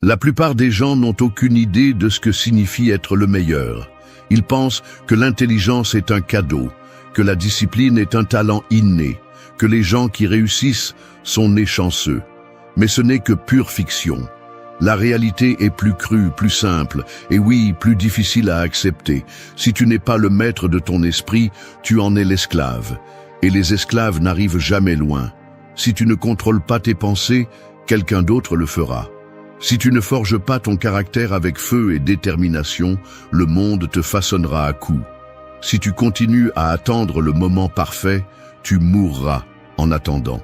La plupart des gens n'ont aucune idée de ce que signifie être le meilleur. Ils pensent que l'intelligence est un cadeau, que la discipline est un talent inné, que les gens qui réussissent sont nés chanceux. Mais ce n'est que pure fiction. La réalité est plus crue, plus simple, et oui, plus difficile à accepter. Si tu n'es pas le maître de ton esprit, tu en es l'esclave. Et les esclaves n'arrivent jamais loin. Si tu ne contrôles pas tes pensées, quelqu'un d'autre le fera. Si tu ne forges pas ton caractère avec feu et détermination, le monde te façonnera à coups. Si tu continues à attendre le moment parfait, tu mourras en attendant.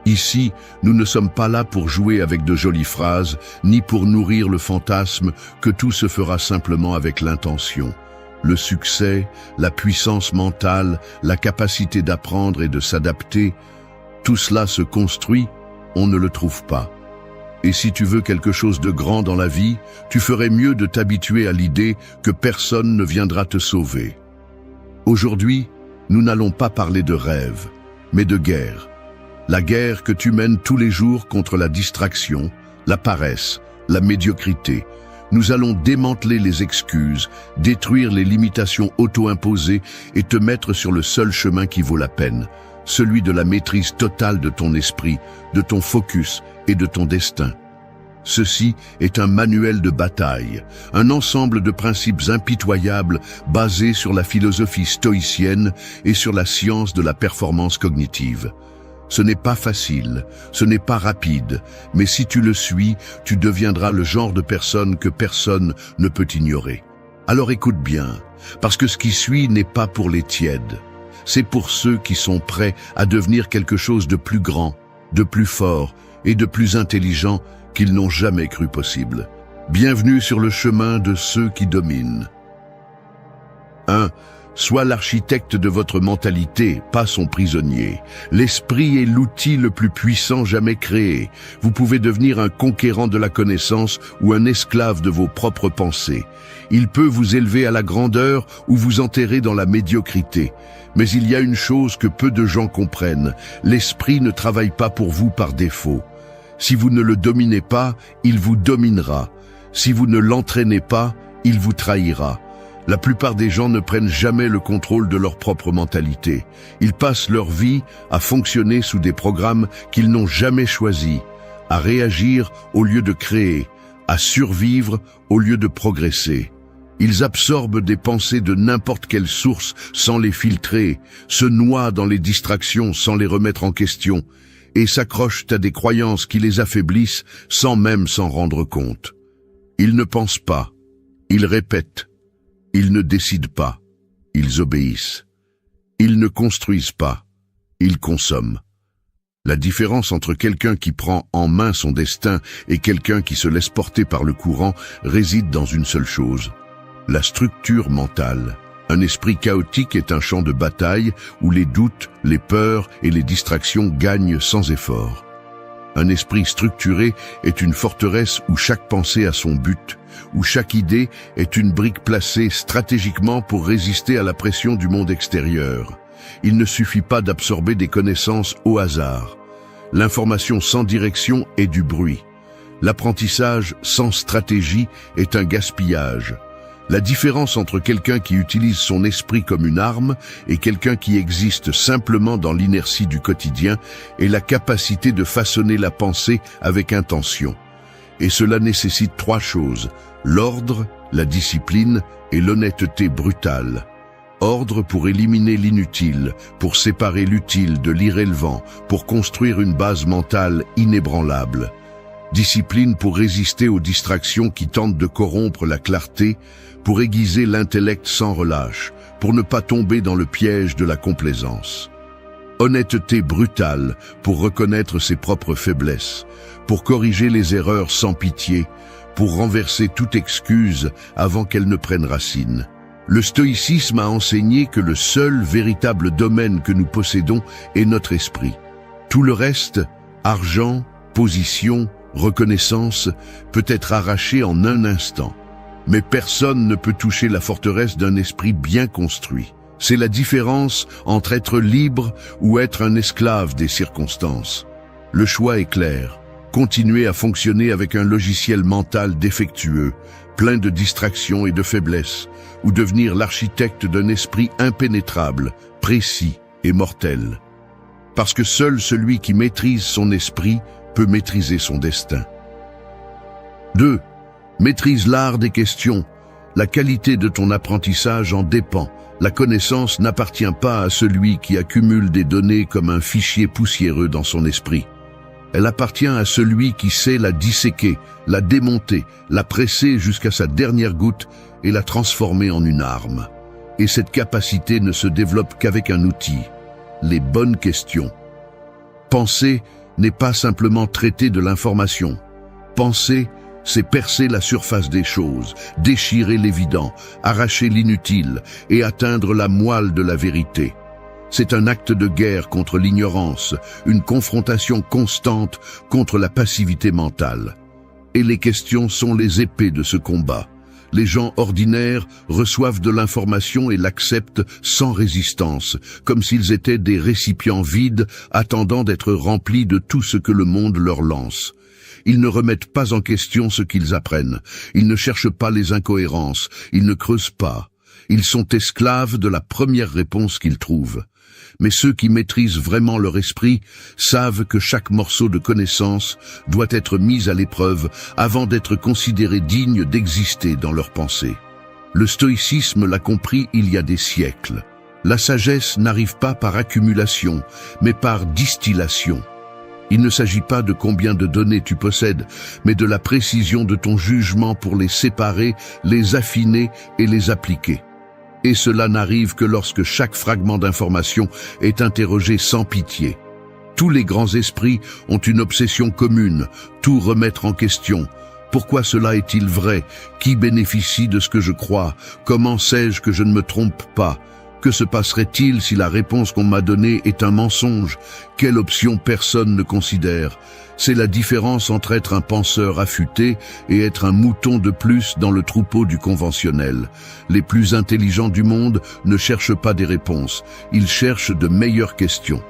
Ici, nous ne sommes pas là pour jouer avec de jolies phrases, ni pour nourrir le fantasme que tout se fera simplement avec l'intention. Le succès, la puissance mentale, la capacité d'apprendre et de s'adapter, tout cela se construit, on ne le trouve pas. Et si tu veux quelque chose de grand dans la vie, tu ferais mieux de t'habituer à l'idée que personne ne viendra te sauver. Aujourd'hui, nous n'allons pas parler de rêve, mais de guerre. La guerre que tu mènes tous les jours contre la distraction, la paresse, la médiocrité. Nous allons démanteler les excuses, détruire les limitations auto-imposées et te mettre sur le seul chemin qui vaut la peine, celui de la maîtrise totale de ton esprit, de ton focus et de ton destin. Ceci est un manuel de bataille, un ensemble de principes impitoyables basés sur la philosophie stoïcienne et sur la science de la performance cognitive. Ce n'est pas facile, ce n'est pas rapide, mais si tu le suis, tu deviendras le genre de personne que personne ne peut ignorer. Alors écoute bien, parce que ce qui suit n'est pas pour les tièdes. C'est pour ceux qui sont prêts à devenir quelque chose de plus grand, de plus fort et de plus intelligent qu'ils n'ont jamais cru possible. Bienvenue sur le chemin de ceux qui dominent. 1. Sois l'architecte de votre mentalité, pas son prisonnier. L'esprit est l'outil le plus puissant jamais créé. Vous pouvez devenir un conquérant de la connaissance ou un esclave de vos propres pensées. Il peut vous élever à la grandeur ou vous enterrer dans la médiocrité. Mais il y a une chose que peu de gens comprennent. L'esprit ne travaille pas pour vous par défaut. Si vous ne le dominez pas, il vous dominera. Si vous ne l'entraînez pas, il vous trahira. La plupart des gens ne prennent jamais le contrôle de leur propre mentalité. Ils passent leur vie à fonctionner sous des programmes qu'ils n'ont jamais choisis, à réagir au lieu de créer, à survivre au lieu de progresser. Ils absorbent des pensées de n'importe quelle source sans les filtrer, se noient dans les distractions sans les remettre en question, et s'accrochent à des croyances qui les affaiblissent sans même s'en rendre compte. Ils ne pensent pas, ils répètent. Ils ne décident pas, ils obéissent. Ils ne construisent pas, ils consomment. La différence entre quelqu'un qui prend en main son destin et quelqu'un qui se laisse porter par le courant réside dans une seule chose, la structure mentale. Un esprit chaotique est un champ de bataille où les doutes, les peurs et les distractions gagnent sans effort. Un esprit structuré est une forteresse où chaque pensée a son but, où chaque idée est une brique placée stratégiquement pour résister à la pression du monde extérieur. Il ne suffit pas d'absorber des connaissances au hasard. L'information sans direction est du bruit. L'apprentissage sans stratégie est un gaspillage. La différence entre quelqu'un qui utilise son esprit comme une arme et quelqu'un qui existe simplement dans l'inertie du quotidien est la capacité de façonner la pensée avec intention. Et cela nécessite 3 choses, l'ordre, la discipline et l'honnêteté brutale. Ordre pour éliminer l'inutile, pour séparer l'utile de l'irrélevant, pour construire une base mentale inébranlable. Discipline pour résister aux distractions qui tentent de corrompre la clarté, pour aiguiser l'intellect sans relâche, pour ne pas tomber dans le piège de la complaisance. Honnêteté brutale pour reconnaître ses propres faiblesses, pour corriger les erreurs sans pitié, pour renverser toute excuse avant qu'elle ne prenne racine. Le stoïcisme a enseigné que le seul véritable domaine que nous possédons est notre esprit. Tout le reste, argent, position, reconnaissance, peut être arraché en un instant. Mais personne ne peut toucher la forteresse d'un esprit bien construit. C'est la différence entre être libre ou être un esclave des circonstances. Le choix est clair. continuer à fonctionner avec un logiciel mental défectueux, plein de distractions et de faiblesses, ou devenir l'architecte d'un esprit impénétrable, précis et mortel. Parce que seul celui qui maîtrise son esprit peut maîtriser son destin. 2. Maîtrise l'art des questions. La qualité de ton apprentissage en dépend. La connaissance n'appartient pas à celui qui accumule des données comme un fichier poussiéreux dans son esprit. Elle appartient à celui qui sait la disséquer, la démonter, la presser jusqu'à sa dernière goutte et la transformer en une arme. Et cette capacité ne se développe qu'avec un outil, les bonnes questions. Penser n'est pas simplement traiter de l'information. Penser, c'est percer la surface des choses, déchirer l'évident, arracher l'inutile et atteindre la moelle de la vérité. C'est un acte de guerre contre l'ignorance, une confrontation constante contre la passivité mentale. Et les questions sont les épées de ce combat. Les gens ordinaires reçoivent de l'information et l'acceptent sans résistance, comme s'ils étaient des récipients vides attendant d'être remplis de tout ce que le monde leur lance. Ils ne remettent pas en question ce qu'ils apprennent, ils ne cherchent pas les incohérences, ils ne creusent pas. Ils sont esclaves de la première réponse qu'ils trouvent. Mais ceux qui maîtrisent vraiment leur esprit savent que chaque morceau de connaissance doit être mis à l'épreuve avant d'être considéré digne d'exister dans leur pensée. Le stoïcisme l'a compris il y a des siècles. La sagesse n'arrive pas par accumulation, mais par distillation. Il ne s'agit pas de combien de données tu possèdes, mais de la précision de ton jugement pour les séparer, les affiner et les appliquer. Et cela n'arrive que lorsque chaque fragment d'information est interrogé sans pitié. Tous les grands esprits ont une obsession commune, tout remettre en question. Pourquoi cela est-il vrai? Qui bénéficie de ce que je crois? Comment sais-je que je ne me trompe pas? Que se passerait-il si la réponse qu'on m'a donnée est un mensonge? Quelle option personne ne considère? C'est la différence entre être un penseur affûté et être un mouton de plus dans le troupeau du conventionnel. Les plus intelligents du monde ne cherchent pas des réponses, ils cherchent de meilleures questions.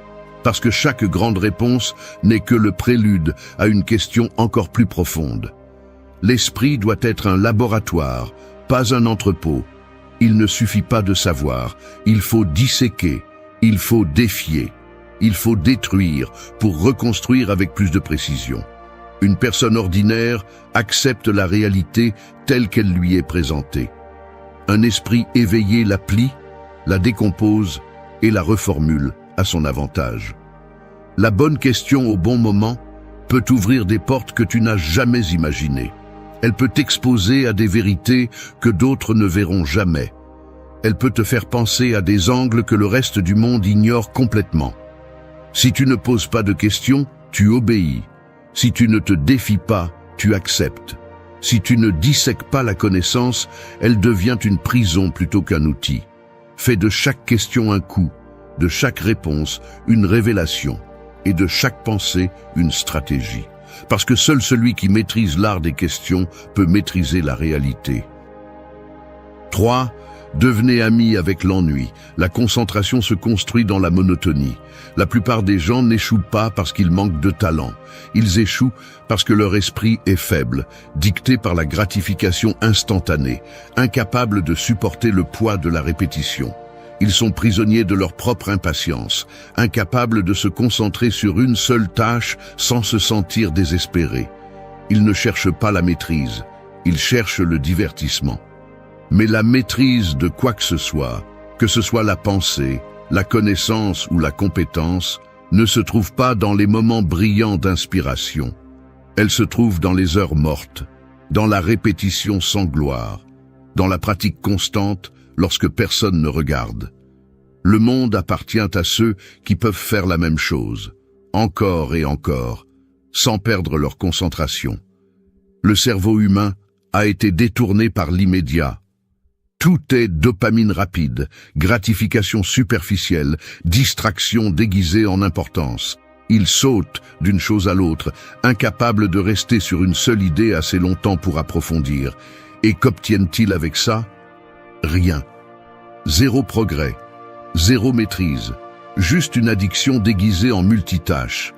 Parce que chaque grande réponse n'est que le prélude à une question encore plus profonde. L'esprit doit être un laboratoire, pas un entrepôt. Il ne suffit pas de savoir, il faut disséquer, il faut défier. Il faut détruire pour reconstruire avec plus de précision. Une personne ordinaire accepte la réalité telle qu'elle lui est présentée. Un esprit éveillé la plie, la décompose et la reformule à son avantage. La bonne question au bon moment peut ouvrir des portes que tu n'as jamais imaginées. Elle peut t'exposer à des vérités que d'autres ne verront jamais. Elle peut te faire penser à des angles que le reste du monde ignore complètement. Si tu ne poses pas de questions, tu obéis. Si tu ne te défies pas, tu acceptes. Si tu ne dissèques pas la connaissance, elle devient une prison plutôt qu'un outil. Fais de chaque question un coup, de chaque réponse une révélation, et de chaque pensée une stratégie. Parce que seul celui qui maîtrise l'art des questions peut maîtriser la réalité. 3. Devenez ami avec l'ennui. La concentration se construit dans la monotonie. La plupart des gens n'échouent pas parce qu'ils manquent de talent. Ils échouent parce que leur esprit est faible, dicté par la gratification instantanée, incapable de supporter le poids de la répétition. Ils sont prisonniers de leur propre impatience, incapables de se concentrer sur une seule tâche sans se sentir désespérés. Ils ne cherchent pas la maîtrise, ils cherchent le divertissement. Mais la maîtrise de quoi que ce soit la pensée, la connaissance ou la compétence, ne se trouve pas dans les moments brillants d'inspiration. Elle se trouve dans les heures mortes, dans la répétition sans gloire, dans la pratique constante lorsque personne ne regarde. Le monde appartient à ceux qui peuvent faire la même chose, encore et encore, sans perdre leur concentration. Le cerveau humain a été détourné par l'immédiat. Tout est dopamine rapide, gratification superficielle, distraction déguisée en importance. Il saute d'une chose à l'autre, incapable de rester sur une seule idée assez longtemps pour approfondir. Et qu'obtiennent-ils avec ça? Rien. Zéro progrès, zéro maîtrise, juste une addiction déguisée en multitâche.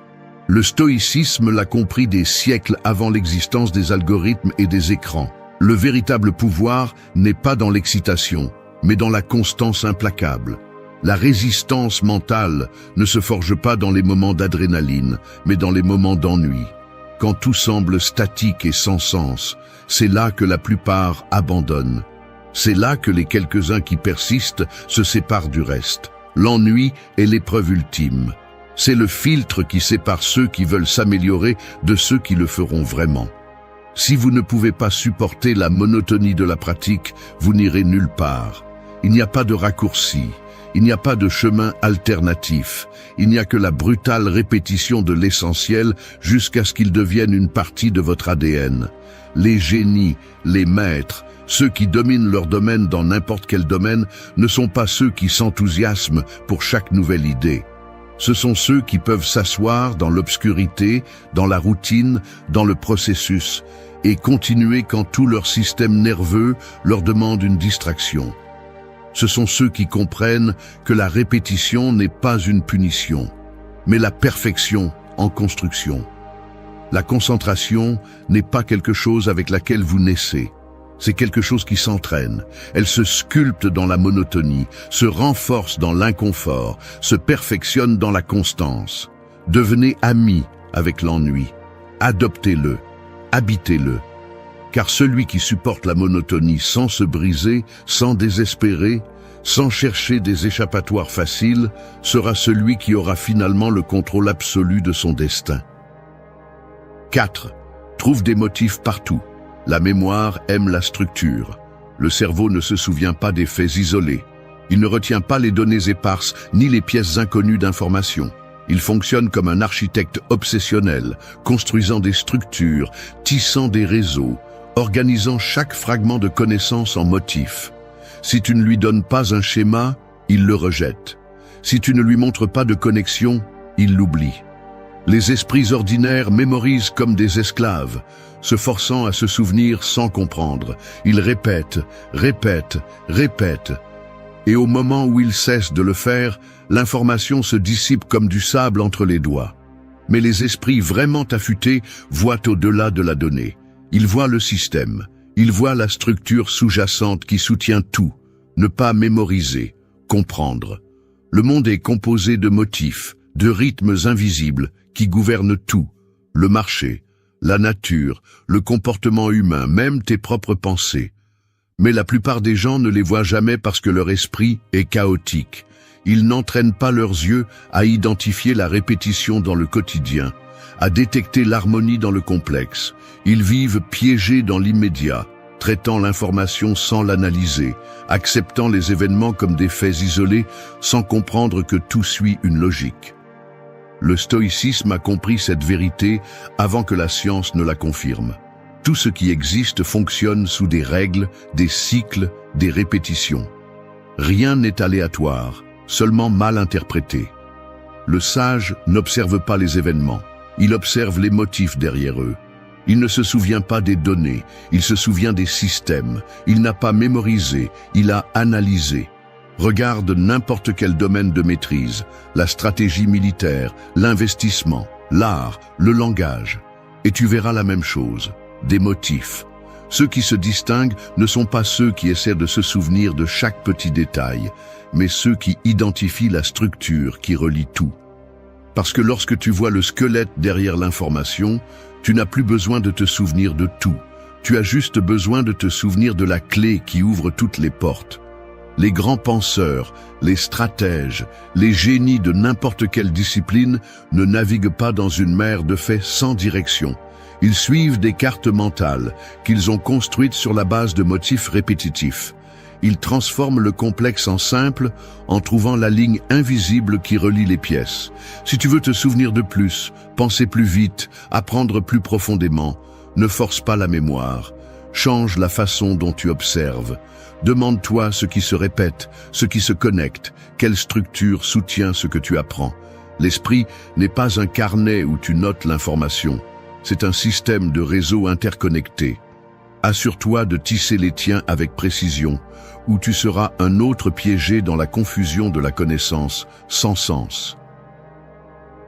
Le stoïcisme l'a compris des siècles avant l'existence des algorithmes et des écrans. Le véritable pouvoir n'est pas dans l'excitation, mais dans la constance implacable. La résistance mentale ne se forge pas dans les moments d'adrénaline, mais dans les moments d'ennui. Quand tout semble statique et sans sens, c'est là que la plupart abandonnent. C'est là que les quelques-uns qui persistent se séparent du reste. L'ennui est l'épreuve ultime. C'est le filtre qui sépare ceux qui veulent s'améliorer de ceux qui le feront vraiment. Si vous ne pouvez pas supporter la monotonie de la pratique, vous n'irez nulle part. Il n'y a pas de raccourci, il n'y a pas de chemin alternatif, il n'y a que la brutale répétition de l'essentiel jusqu'à ce qu'il devienne une partie de votre ADN. Les génies, les maîtres, ceux qui dominent leur domaine dans n'importe quel domaine, ne sont pas ceux qui s'enthousiasment pour chaque nouvelle idée. Ce sont ceux qui peuvent s'asseoir dans l'obscurité, dans la routine, dans le processus, et continuer quand tout leur système nerveux leur demande une distraction. Ce sont ceux qui comprennent que la répétition n'est pas une punition, mais la perfection en construction. La concentration n'est pas quelque chose avec laquelle vous naissez. C'est quelque chose qui s'entraîne. Elle se sculpte dans la monotonie, se renforce dans l'inconfort, se perfectionne dans la constance. Devenez ami avec l'ennui. Adoptez-le, habitez-le. Car celui qui supporte la monotonie sans se briser, sans désespérer, sans chercher des échappatoires faciles, sera celui qui aura finalement le contrôle absolu de son destin. 4. Trouve des motifs partout. La mémoire aime la structure. Le cerveau ne se souvient pas des faits isolés. Il ne retient pas les données éparses ni les pièces inconnues d'informations. Il fonctionne comme un architecte obsessionnel, construisant des structures, tissant des réseaux, organisant chaque fragment de connaissance en motifs. Si tu ne lui donnes pas un schéma, il le rejette. Si tu ne lui montres pas de connexion, il l'oublie. Les esprits ordinaires mémorisent comme des esclaves, se forçant à se souvenir sans comprendre. Ils répètent, répètent, répètent. Et au moment où ils cessent de le faire, l'information se dissipe comme du sable entre les doigts. Mais les esprits vraiment affûtés voient au-delà de la donnée. Ils voient le système, ils voient la structure sous-jacente qui soutient tout. Ne pas mémoriser, comprendre. Le monde est composé de motifs, de rythmes invisibles qui gouvernent tout. Le marché, la nature, le comportement humain, même tes propres pensées. Mais la plupart des gens ne les voient jamais parce que leur esprit est chaotique. Ils n'entraînent pas leurs yeux à identifier la répétition dans le quotidien, à détecter l'harmonie dans le complexe. Ils vivent piégés dans l'immédiat, traitant l'information sans l'analyser, acceptant les événements comme des faits isolés sans comprendre que tout suit une logique. Le stoïcisme a compris cette vérité avant que la science ne la confirme. Tout ce qui existe fonctionne sous des règles, des cycles, des répétitions. Rien n'est aléatoire, seulement mal interprété. Le sage n'observe pas les événements, il observe les motifs derrière eux. Il ne se souvient pas des données, il se souvient des systèmes. Il n'a pas mémorisé, il a analysé. Regarde n'importe quel domaine de maîtrise, la stratégie militaire, l'investissement, l'art, le langage. Et tu verras la même chose, des motifs. Ceux qui se distinguent ne sont pas ceux qui essaient de se souvenir de chaque petit détail, mais ceux qui identifient la structure qui relie tout. Parce que lorsque tu vois le squelette derrière l'information, tu n'as plus besoin de te souvenir de tout. Tu as juste besoin de te souvenir de la clé qui ouvre toutes les portes. Les grands penseurs, les stratèges, les génies de n'importe quelle discipline ne naviguent pas dans une mer de faits sans direction. Ils suivent des cartes mentales qu'ils ont construites sur la base de motifs répétitifs. Ils transforment le complexe en simple en trouvant la ligne invisible qui relie les pièces. Si tu veux te souvenir de plus, penser plus vite, apprendre plus profondément, ne force pas la mémoire. Change la façon dont tu observes. Demande-toi ce qui se répète, ce qui se connecte, quelle structure soutient ce que tu apprends. L'esprit n'est pas un carnet où tu notes l'information. C'est un système de réseaux interconnectés. Assure-toi de tisser les tiens avec précision, ou tu seras un autre piégé dans la confusion de la connaissance sans sens.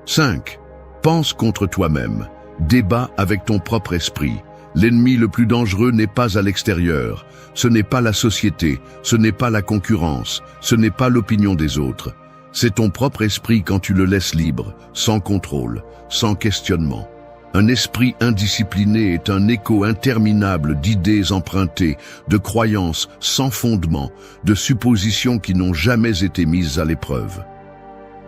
5. Pense contre toi-même. Débat avec ton propre esprit. L'ennemi le plus dangereux n'est pas à l'extérieur. Ce n'est pas la société, ce n'est pas la concurrence, ce n'est pas l'opinion des autres. C'est ton propre esprit quand tu le laisses libre, sans contrôle, sans questionnement. Un esprit indiscipliné est un écho interminable d'idées empruntées, de croyances sans fondement, de suppositions qui n'ont jamais été mises à l'épreuve.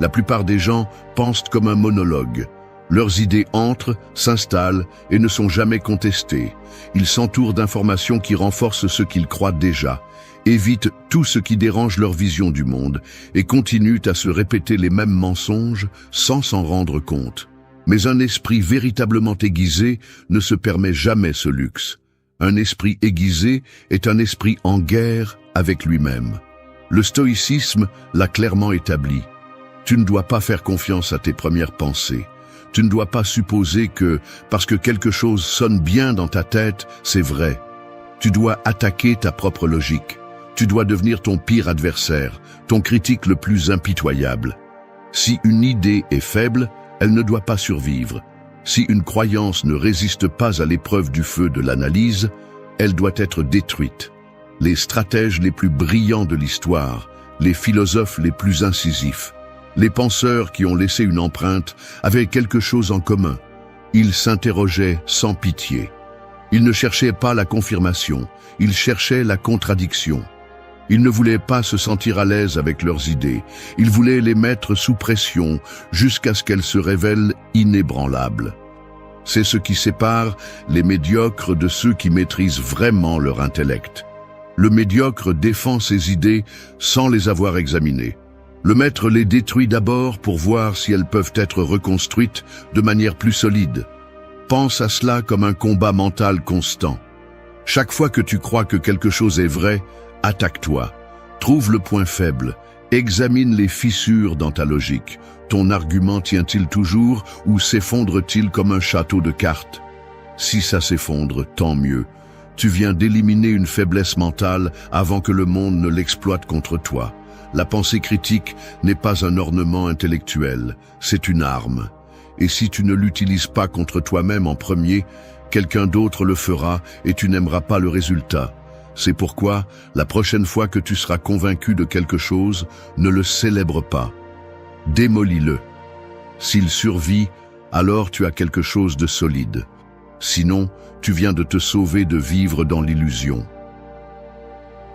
La plupart des gens pensent comme un monologue. Leurs idées entrent, s'installent et ne sont jamais contestées. Ils s'entourent d'informations qui renforcent ce qu'ils croient déjà, évitent tout ce qui dérange leur vision du monde et continuent à se répéter les mêmes mensonges sans s'en rendre compte. Mais un esprit véritablement aiguisé ne se permet jamais ce luxe. Un esprit aiguisé est un esprit en guerre avec lui-même. Le stoïcisme l'a clairement établi. Tu ne dois pas faire confiance à tes premières pensées. Tu ne dois pas supposer que, parce que quelque chose sonne bien dans ta tête, c'est vrai. Tu dois attaquer ta propre logique. Tu dois devenir ton pire adversaire, ton critique le plus impitoyable. Si une idée est faible, elle ne doit pas survivre. Si une croyance ne résiste pas à l'épreuve du feu de l'analyse, elle doit être détruite. Les stratèges les plus brillants de l'histoire, les philosophes les plus incisifs, les penseurs qui ont laissé une empreinte avaient quelque chose en commun. Ils s'interrogeaient sans pitié. Ils ne cherchaient pas la confirmation, ils cherchaient la contradiction. Ils ne voulaient pas se sentir à l'aise avec leurs idées, ils voulaient les mettre sous pression jusqu'à ce qu'elles se révèlent inébranlables. C'est ce qui sépare les médiocres de ceux qui maîtrisent vraiment leur intellect. Le médiocre défend ses idées sans les avoir examinées. Le maître les détruit d'abord pour voir si elles peuvent être reconstruites de manière plus solide. Pense à cela comme un combat mental constant. Chaque fois que tu crois que quelque chose est vrai, attaque-toi. Trouve le point faible. Examine les fissures dans ta logique. Ton argument tient-il toujours ou s'effondre-t-il comme un château de cartes? Si ça s'effondre, tant mieux. Tu viens d'éliminer une faiblesse mentale avant que le monde ne l'exploite contre toi. La pensée critique n'est pas un ornement intellectuel, c'est une arme. Et si tu ne l'utilises pas contre toi-même en premier, quelqu'un d'autre le fera et tu n'aimeras pas le résultat. C'est pourquoi, la prochaine fois que tu seras convaincu de quelque chose, ne le célèbre pas. Démolis-le. S'il survit, alors tu as quelque chose de solide. Sinon, tu viens de te sauver de vivre dans l'illusion.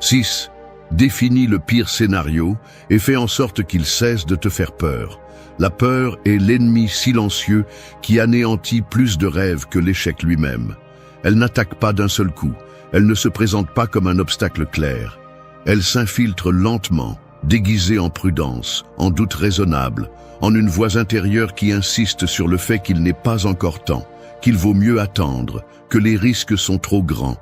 6. Définis le pire scénario et fais en sorte qu'il cesse de te faire peur. La peur est l'ennemi silencieux qui anéantit plus de rêves que l'échec lui-même. Elle n'attaque pas d'un seul coup, elle ne se présente pas comme un obstacle clair. Elle s'infiltre lentement, déguisée en prudence, en doute raisonnable, en une voix intérieure qui insiste sur le fait qu'il n'est pas encore temps, qu'il vaut mieux attendre, que les risques sont trop grands.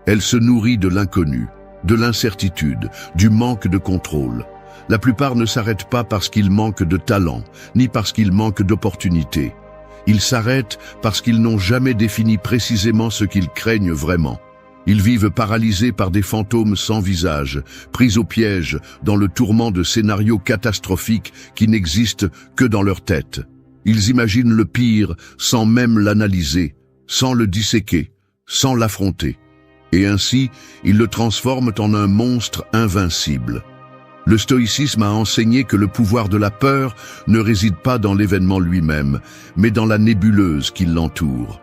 Elle se nourrit de l'inconnu, de l'incertitude, du manque de contrôle. La plupart ne s'arrêtent pas parce qu'ils manquent de talent, ni parce qu'ils manquent d'opportunités. Ils s'arrêtent parce qu'ils n'ont jamais défini précisément ce qu'ils craignent vraiment. Ils vivent paralysés par des fantômes sans visage, pris au piège dans le tourment de scénarios catastrophiques qui n'existent que dans leur tête. Ils imaginent le pire sans même l'analyser, sans le disséquer, sans l'affronter. Et ainsi, ils le transforment en un monstre invincible. Le stoïcisme a enseigné que le pouvoir de la peur ne réside pas dans l'événement lui-même, mais dans la nébuleuse qui l'entoure.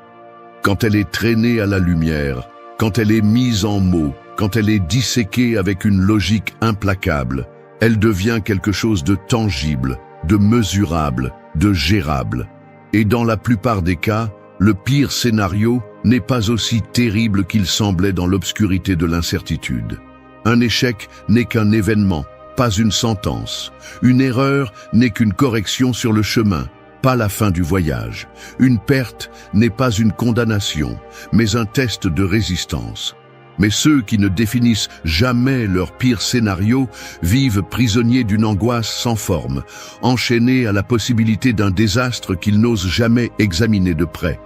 Quand elle est traînée à la lumière, quand elle est mise en mots, quand elle est disséquée avec une logique implacable, elle devient quelque chose de tangible, de mesurable, de gérable. Et dans la plupart des cas, le pire scénario n'est pas aussi terrible qu'il semblait dans l'obscurité de l'incertitude. Un échec n'est qu'un événement, pas une sentence. Une erreur n'est qu'une correction sur le chemin, pas la fin du voyage. Une perte n'est pas une condamnation, mais un test de résistance. Mais ceux qui ne définissent jamais leur pire scénario vivent prisonniers d'une angoisse sans forme, enchaînés à la possibilité d'un désastre qu'ils n'osent jamais examiner de près.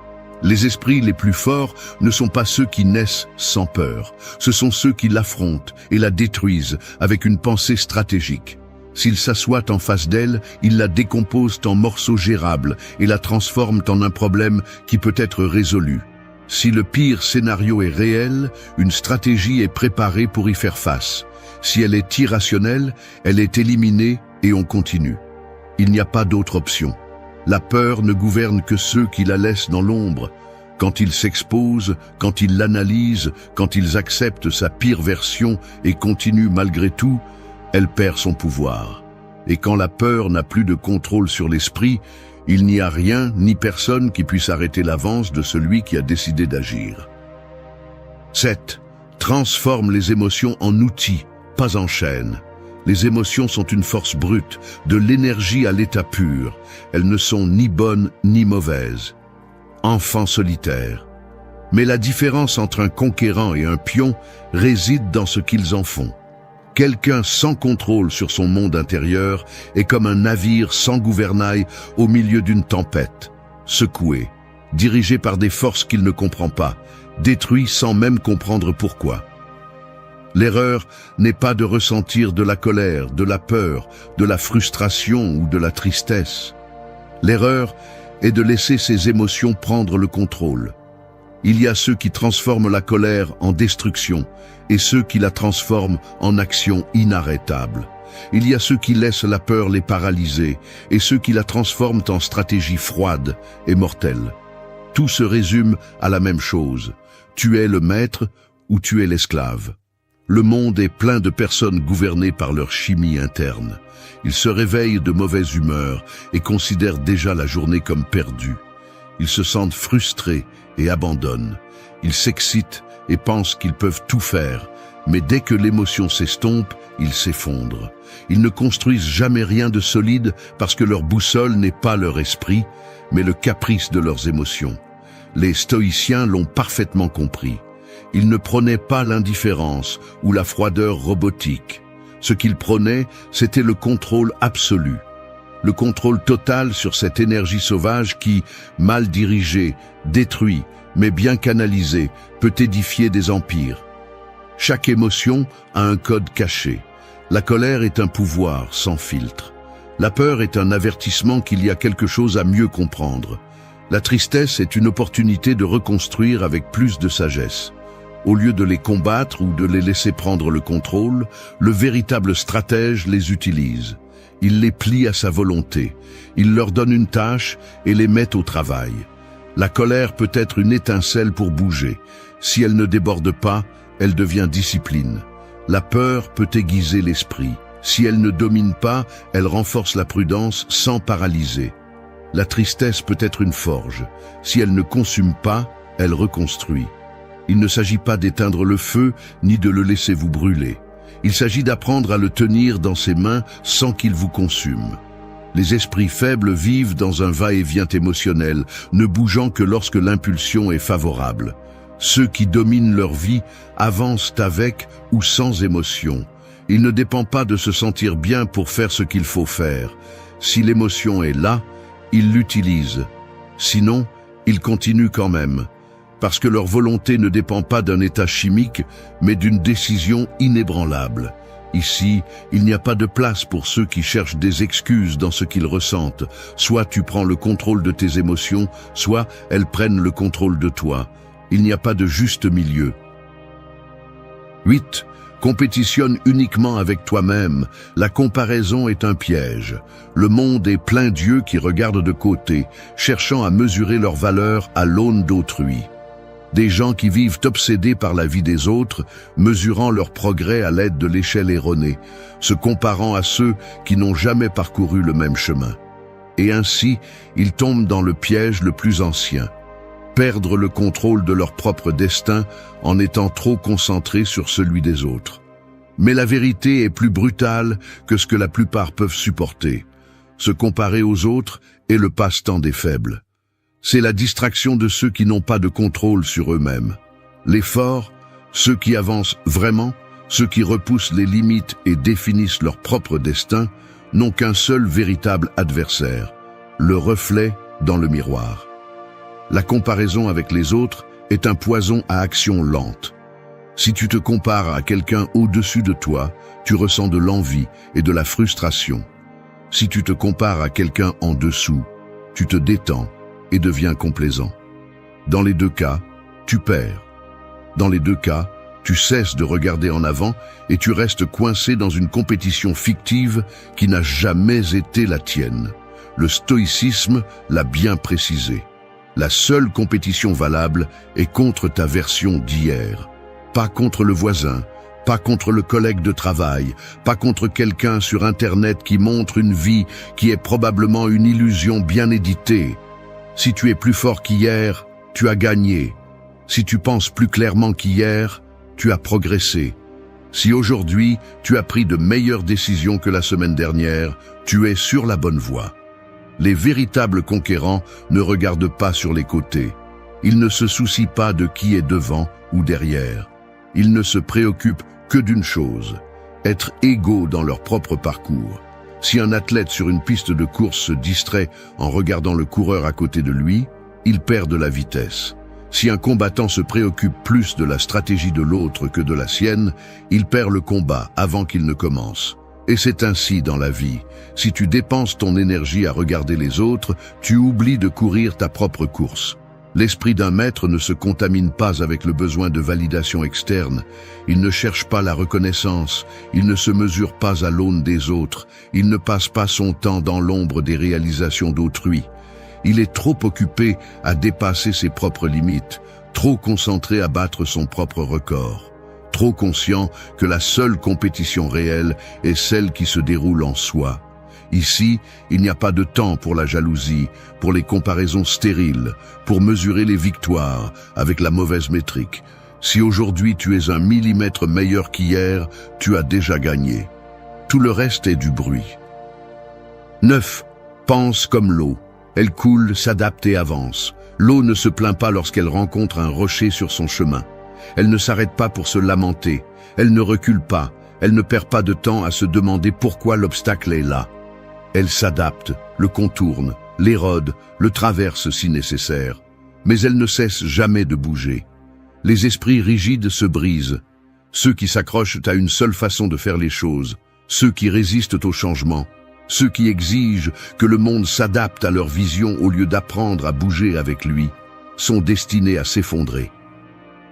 Les esprits les plus forts ne sont pas ceux qui naissent sans peur, ce sont ceux qui l'affrontent et la détruisent avec une pensée stratégique. S'ils s'assoient en face d'elle, ils la décomposent en morceaux gérables et la transforment en un problème qui peut être résolu. Si le pire scénario est réel, une stratégie est préparée pour y faire face. Si elle est irrationnelle, elle est éliminée et on continue. Il n'y a pas d'autre option. La peur ne gouverne que ceux qui la laissent dans l'ombre. Quand ils s'exposent, quand ils l'analysent, quand ils acceptent sa pire version et continuent malgré tout, elle perd son pouvoir. Et quand la peur n'a plus de contrôle sur l'esprit, il n'y a rien ni personne qui puisse arrêter l'avance de celui qui a décidé d'agir. 7. Transforme les émotions en outils, pas en chaînes. Les émotions sont une force brute, de l'énergie à l'état pur. Elles ne sont ni bonnes ni mauvaises. Enfants solitaires. Mais la différence entre un conquérant et un pion réside dans ce qu'ils en font. Quelqu'un sans contrôle sur son monde intérieur est comme un navire sans gouvernail au milieu d'une tempête, secoué, dirigé par des forces qu'il ne comprend pas, détruit sans même comprendre pourquoi. L'erreur n'est pas de ressentir de la colère, de la peur, de la frustration ou de la tristesse. L'erreur est de laisser ces émotions prendre le contrôle. Il y a ceux qui transforment la colère en destruction et ceux qui la transforment en action inarrêtable. Il y a ceux qui laissent la peur les paralyser et ceux qui la transforment en stratégie froide et mortelle. Tout se résume à la même chose. Tu es le maître ou tu es l'esclave. Le monde est plein de personnes gouvernées par leur chimie interne. Ils se réveillent de mauvaise humeur et considèrent déjà la journée comme perdue. Ils se sentent frustrés et abandonnent. Ils s'excitent et pensent qu'ils peuvent tout faire, mais dès que l'émotion s'estompe, ils s'effondrent. Ils ne construisent jamais rien de solide parce que leur boussole n'est pas leur esprit, mais le caprice de leurs émotions. Les stoïciens l'ont parfaitement compris. Ils ne prônaient pas l'indifférence ou la froideur robotique. Ce qu'ils prônaient, c'était le contrôle absolu. Le contrôle total sur cette énergie sauvage qui, mal dirigée, détruit, mais bien canalisée, peut édifier des empires. Chaque émotion a un code caché. La colère est un pouvoir sans filtre. La peur est un avertissement qu'il y a quelque chose à mieux comprendre. La tristesse est une opportunité de reconstruire avec plus de sagesse. Au lieu de les combattre ou de les laisser prendre le contrôle, le véritable stratège les utilise. Il les plie à sa volonté. Il leur donne une tâche et les met au travail. La colère peut être une étincelle pour bouger. Si elle ne déborde pas, elle devient discipline. La peur peut aiguiser l'esprit. Si elle ne domine pas, elle renforce la prudence sans paralyser. La tristesse peut être une forge. Si elle ne consume pas, elle reconstruit. Il ne s'agit pas d'éteindre le feu, ni de le laisser vous brûler. Il s'agit d'apprendre à le tenir dans ses mains sans qu'il vous consume. Les esprits faibles vivent dans un va-et-vient émotionnel, ne bougeant que lorsque l'impulsion est favorable. Ceux qui dominent leur vie avancent avec ou sans émotion. Il ne dépend pas de se sentir bien pour faire ce qu'il faut faire. Si l'émotion est là, ils l'utilisent. Sinon, ils continuent quand même. Parce que leur volonté ne dépend pas d'un état chimique, mais d'une décision inébranlable. Ici, il n'y a pas de place pour ceux qui cherchent des excuses dans ce qu'ils ressentent. Soit tu prends le contrôle de tes émotions, soit elles prennent le contrôle de toi. Il n'y a pas de juste milieu. 8. Compétitionne uniquement avec toi-même. La comparaison est un piège. Le monde est plein d'yeux qui regardent de côté, cherchant à mesurer leur valeur à l'aune d'autrui. Des gens qui vivent obsédés par la vie des autres, mesurant leur progrès à l'aide de l'échelle erronée, se comparant à ceux qui n'ont jamais parcouru le même chemin. Et ainsi, ils tombent dans le piège le plus ancien. Perdre le contrôle de leur propre destin en étant trop concentrés sur celui des autres. Mais la vérité est plus brutale que ce que la plupart peuvent supporter. Se comparer aux autres est le passe-temps des faibles. C'est la distraction de ceux qui n'ont pas de contrôle sur eux-mêmes. Les forts, ceux qui avancent vraiment, ceux qui repoussent les limites et définissent leur propre destin, n'ont qu'un seul véritable adversaire, le reflet dans le miroir. La comparaison avec les autres est un poison à action lente. Si tu te compares à quelqu'un au-dessus de toi, tu ressens de l'envie et de la frustration. Si tu te compares à quelqu'un en dessous, tu te détends et deviens complaisant. Dans les deux cas, tu perds. Dans les deux cas, tu cesses de regarder en avant et tu restes coincé dans une compétition fictive qui n'a jamais été la tienne. Le stoïcisme l'a bien précisé. La seule compétition valable est contre ta version d'hier. Pas contre le voisin, pas contre le collègue de travail, pas contre quelqu'un sur Internet qui montre une vie qui est probablement une illusion bien éditée. Si tu es plus fort qu'hier, tu as gagné. Si tu penses plus clairement qu'hier, tu as progressé. Si aujourd'hui, tu as pris de meilleures décisions que la semaine dernière, tu es sur la bonne voie. Les véritables conquérants ne regardent pas sur les côtés. Ils ne se soucient pas de qui est devant ou derrière. Ils ne se préoccupent que d'une chose, être égaux dans leur propre parcours. Si un athlète sur une piste de course se distrait en regardant le coureur à côté de lui, il perd de la vitesse. Si un combattant se préoccupe plus de la stratégie de l'autre que de la sienne, il perd le combat avant qu'il ne commence. Et c'est ainsi dans la vie. Si tu dépenses ton énergie à regarder les autres, tu oublies de courir ta propre course. L'esprit d'un maître ne se contamine pas avec le besoin de validation externe. Il ne cherche pas la reconnaissance. Il ne se mesure pas à l'aune des autres. Il ne passe pas son temps dans l'ombre des réalisations d'autrui. Il est trop occupé à dépasser ses propres limites, trop concentré à battre son propre record, trop conscient que la seule compétition réelle est celle qui se déroule en soi. Ici, il n'y a pas de temps pour la jalousie, pour les comparaisons stériles, pour mesurer les victoires avec la mauvaise métrique. Si aujourd'hui tu es 1 millimètre meilleur qu'hier, tu as déjà gagné. Tout le reste est du bruit. 9. Pense comme l'eau. Elle coule, s'adapte et avance. L'eau ne se plaint pas lorsqu'elle rencontre un rocher sur son chemin. Elle ne s'arrête pas pour se lamenter. Elle ne recule pas. Elle ne perd pas de temps à se demander pourquoi l'obstacle est là. Elle s'adapte, le contourne, l'érode, le traverse si nécessaire. Mais elle ne cesse jamais de bouger. Les esprits rigides se brisent. Ceux qui s'accrochent à une seule façon de faire les choses. Ceux qui résistent au changement. Ceux qui exigent que le monde s'adapte à leur vision au lieu d'apprendre à bouger avec lui, sont destinés à s'effondrer.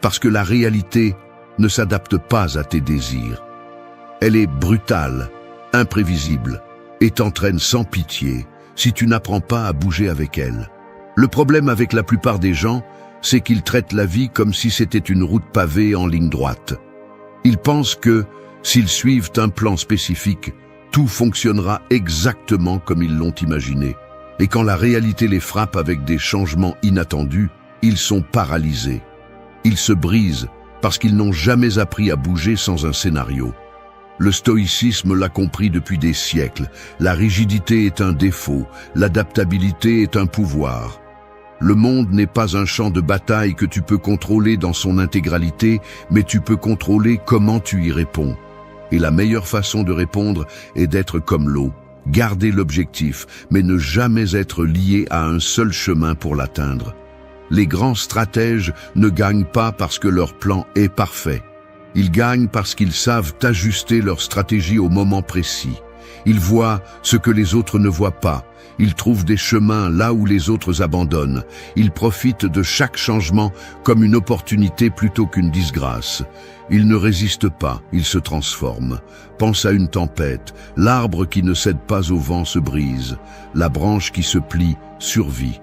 Parce que la réalité ne s'adapte pas à tes désirs. Elle est brutale, imprévisible, et t'entraîne sans pitié si tu n'apprends pas à bouger avec elle. Le problème avec la plupart des gens, c'est qu'ils traitent la vie comme si c'était une route pavée en ligne droite. Ils pensent que, s'ils suivent un plan spécifique, tout fonctionnera exactement comme ils l'ont imaginé. Et quand la réalité les frappe avec des changements inattendus, ils sont paralysés. Ils se brisent parce qu'ils n'ont jamais appris à bouger sans un scénario. Le stoïcisme l'a compris depuis des siècles. La rigidité est un défaut, l'adaptabilité est un pouvoir. Le monde n'est pas un champ de bataille que tu peux contrôler dans son intégralité, mais tu peux contrôler comment tu y réponds. Et la meilleure façon de répondre est d'être comme l'eau, garder l'objectif, mais ne jamais être lié à un seul chemin pour l'atteindre. Les grands stratèges ne gagnent pas parce que leur plan est parfait. Ils gagnent parce qu'ils savent ajuster leur stratégie au moment précis. Ils voient ce que les autres ne voient pas. Ils trouvent des chemins là où les autres abandonnent. Ils profitent de chaque changement comme une opportunité plutôt qu'une disgrâce. Ils ne résistent pas, ils se transforment. Pense à une tempête. L'arbre qui ne cède pas au vent se brise. La branche qui se plie survit.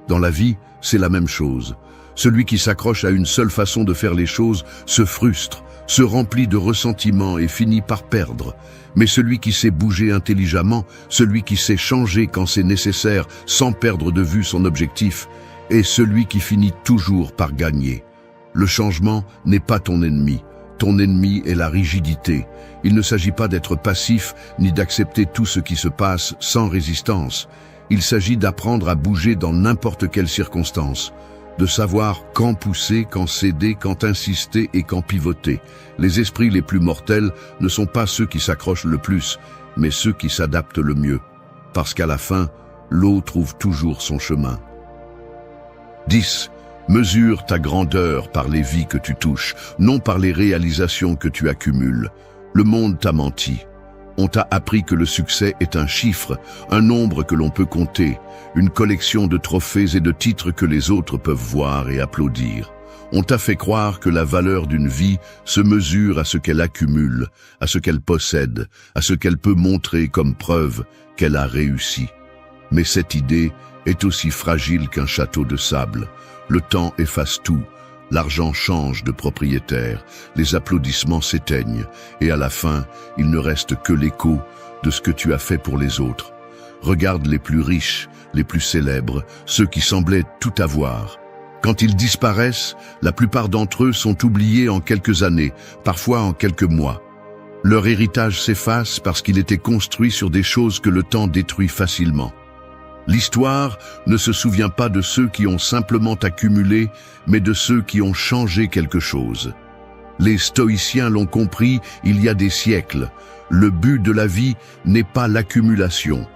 Dans la vie, c'est la même chose. Celui qui s'accroche à une seule façon de faire les choses se frustre, se remplit de ressentiment et finit par perdre. Mais celui qui sait bouger intelligemment, celui qui sait changer quand c'est nécessaire sans perdre de vue son objectif, est celui qui finit toujours par gagner. Le changement n'est pas ton ennemi. Ton ennemi est la rigidité. Il ne s'agit pas d'être passif ni d'accepter tout ce qui se passe sans résistance. Il s'agit d'apprendre à bouger dans n'importe quelle circonstance, de savoir quand pousser, quand céder, quand insister et quand pivoter. Les esprits les plus mortels ne sont pas ceux qui s'accrochent le plus, mais ceux qui s'adaptent le mieux. Parce qu'à la fin, l'eau trouve toujours son chemin. 10. Mesure ta grandeur par les vies que tu touches, non par les réalisations que tu accumules. Le monde t'a menti. On t'a appris que le succès est un chiffre, un nombre que l'on peut compter, une collection de trophées et de titres que les autres peuvent voir et applaudir. On t'a fait croire que la valeur d'une vie se mesure à ce qu'elle accumule, à ce qu'elle possède, à ce qu'elle peut montrer comme preuve qu'elle a réussi. Mais cette idée est aussi fragile qu'un château de sable. Le temps efface tout, l'argent change de propriétaire, les applaudissements s'éteignent, et à la fin, il ne reste que l'écho de ce que tu as fait pour les autres. Regarde les plus riches, les plus célèbres, ceux qui semblaient tout avoir. Quand ils disparaissent, la plupart d'entre eux sont oubliés en quelques années, parfois en quelques mois. Leur héritage s'efface parce qu'il était construit sur des choses que le temps détruit facilement. L'histoire ne se souvient pas de ceux qui ont simplement accumulé, mais de ceux qui ont changé quelque chose. Les stoïciens l'ont compris il y a des siècles. Le but de la vie n'est pas l'accumulation,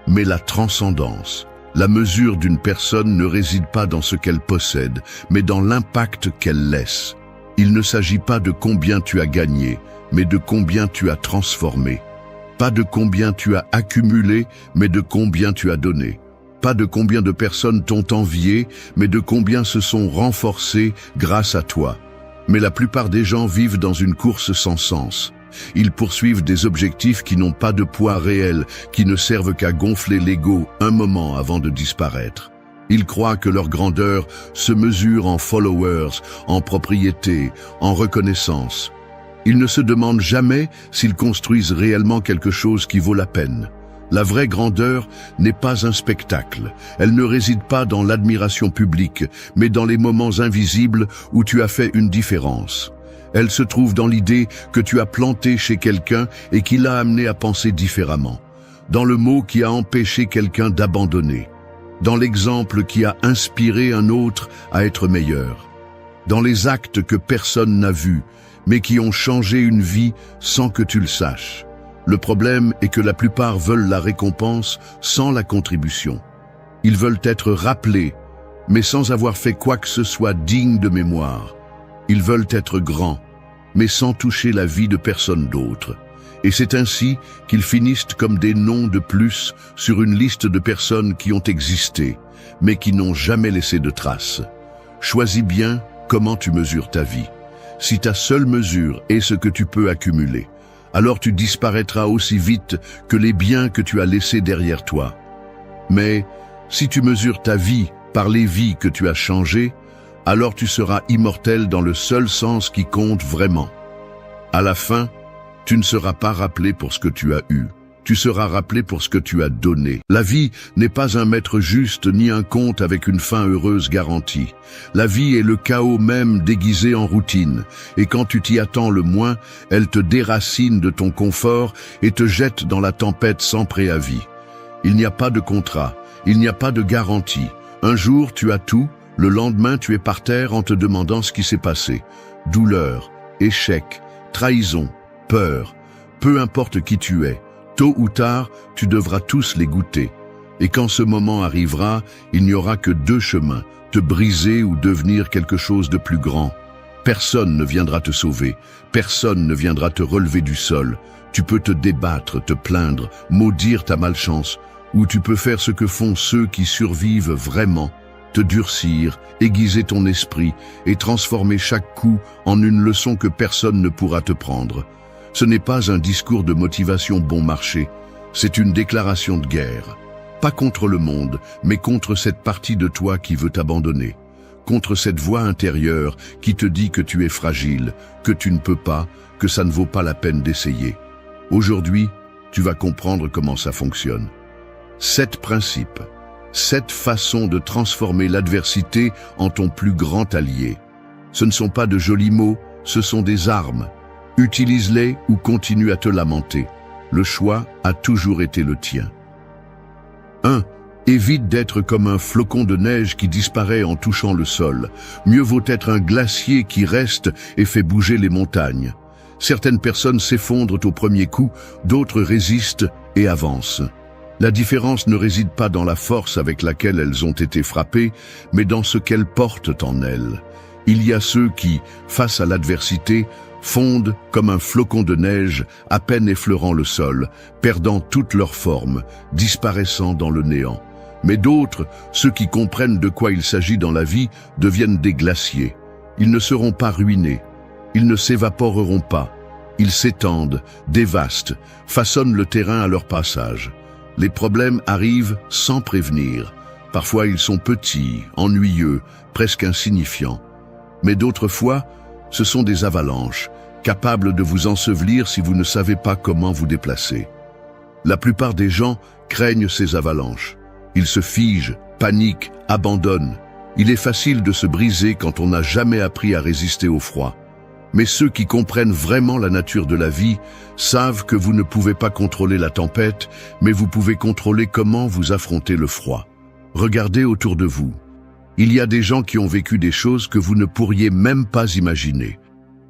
mais la transcendance. La mesure d'une personne ne réside pas dans ce qu'elle possède, mais dans l'impact qu'elle laisse. Il ne s'agit pas de combien tu as gagné, mais de combien tu as transformé. Pas de combien tu as accumulé, mais de combien tu as donné. Pas de combien de personnes t'ont envié, mais de combien se sont renforcées grâce à toi. Mais la plupart des gens vivent dans une course sans sens. Ils poursuivent des objectifs qui n'ont pas de poids réel, qui ne servent qu'à gonfler l'ego un moment avant de disparaître. Ils croient que leur grandeur se mesure en followers, en propriété, en reconnaissance. Ils ne se demandent jamais s'ils construisent réellement quelque chose qui vaut la peine. La vraie grandeur n'est pas un spectacle. Elle ne réside pas dans l'admiration publique, mais dans les moments invisibles où tu as fait une différence. Elle se trouve dans l'idée que tu as planté chez quelqu'un et qui l'a amené à penser différemment. Dans le mot qui a empêché quelqu'un d'abandonner. Dans l'exemple qui a inspiré un autre à être meilleur. Dans les actes que personne n'a vus, mais qui ont changé une vie sans que tu le saches. Le problème est que la plupart veulent la récompense sans la contribution. Ils veulent être rappelés, mais sans avoir fait quoi que ce soit digne de mémoire. Ils veulent être grands, mais sans toucher la vie de personne d'autre. Et c'est ainsi qu'ils finissent comme des noms de plus sur une liste de personnes qui ont existé, mais qui n'ont jamais laissé de traces. Choisis bien comment tu mesures ta vie. Si ta seule mesure est ce que tu peux accumuler, alors tu disparaîtras aussi vite que les biens que tu as laissés derrière toi. Mais si tu mesures ta vie par les vies que tu as changées, alors tu seras immortel dans le seul sens qui compte vraiment. À la fin, tu ne seras pas rappelé pour ce que tu as eu, tu seras rappelé pour ce que tu as donné. La vie n'est pas un maître juste ni un conte avec une fin heureuse garantie. La vie est le chaos même déguisé en routine, et quand tu t'y attends le moins, elle te déracine de ton confort et te jette dans la tempête sans préavis. Il n'y a pas de contrat, il n'y a pas de garantie. Un jour tu as tout, le lendemain tu es par terre en te demandant ce qui s'est passé. Douleur, échec, trahison, peur, peu importe qui tu es, tôt ou tard, tu devras tous les goûter. Et quand ce moment arrivera, il n'y aura que deux chemins, te briser ou devenir quelque chose de plus grand. Personne ne viendra te sauver, personne ne viendra te relever du sol. Tu peux te débattre, te plaindre, maudire ta malchance, ou tu peux faire ce que font ceux qui survivent vraiment, te durcir, aiguiser ton esprit et transformer chaque coup en une leçon que personne ne pourra te prendre. Ce n'est pas un discours de motivation bon marché, c'est une déclaration de guerre. Pas contre le monde, mais contre cette partie de toi qui veut t'abandonner. Contre cette voix intérieure qui te dit que tu es fragile, que tu ne peux pas, que ça ne vaut pas la peine d'essayer. Aujourd'hui, tu vas comprendre comment ça fonctionne. 7 principes. 7 façons de transformer l'adversité en ton plus grand allié. Ce ne sont pas de jolis mots, ce sont des armes. Utilise-les ou continue à te lamenter. Le choix a toujours été le tien. 1. Évite d'être comme un flocon de neige qui disparaît en touchant le sol. Mieux vaut être un glacier qui reste et fait bouger les montagnes. Certaines personnes s'effondrent au premier coup, d'autres résistent et avancent. La différence ne réside pas dans la force avec laquelle elles ont été frappées, mais dans ce qu'elles portent en elles. Il y a ceux qui, face à l'adversité, fondent comme un flocon de neige à peine effleurant le sol, perdant toute leur forme, disparaissant dans le néant. Mais d'autres, ceux qui comprennent de quoi il s'agit dans la vie, deviennent des glaciers. Ils ne seront pas ruinés, ils ne s'évaporeront pas. Ils s'étendent, dévastent, façonnent le terrain à leur passage. Les problèmes arrivent sans prévenir. Parfois ils sont petits, ennuyeux, presque insignifiants. Mais d'autres fois, ce sont des avalanches, capables de vous ensevelir si vous ne savez pas comment vous déplacer. La plupart des gens craignent ces avalanches. Ils se figent, paniquent, abandonnent. Il est facile de se briser quand on n'a jamais appris à résister au froid. Mais ceux qui comprennent vraiment la nature de la vie savent que vous ne pouvez pas contrôler la tempête, mais vous pouvez contrôler comment vous affrontez le froid. Regardez autour de vous. Il y a des gens qui ont vécu des choses que vous ne pourriez même pas imaginer.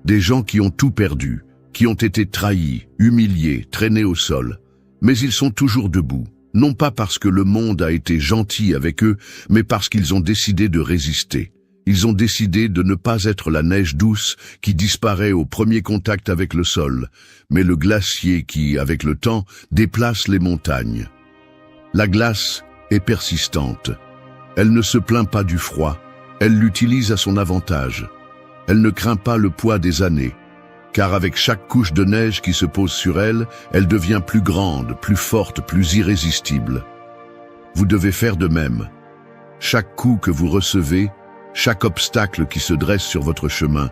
Des gens qui ont tout perdu, qui ont été trahis, humiliés, traînés au sol. Mais ils sont toujours debout, non pas parce que le monde a été gentil avec eux, mais parce qu'ils ont décidé de résister. Ils ont décidé de ne pas être la neige douce qui disparaît au premier contact avec le sol, mais le glacier qui, avec le temps, déplace les montagnes. La glace est persistante. Elle ne se plaint pas du froid, elle l'utilise à son avantage. Elle ne craint pas le poids des années, car avec chaque couche de neige qui se pose sur elle, elle devient plus grande, plus forte, plus irrésistible. Vous devez faire de même. Chaque coup que vous recevez, chaque obstacle qui se dresse sur votre chemin,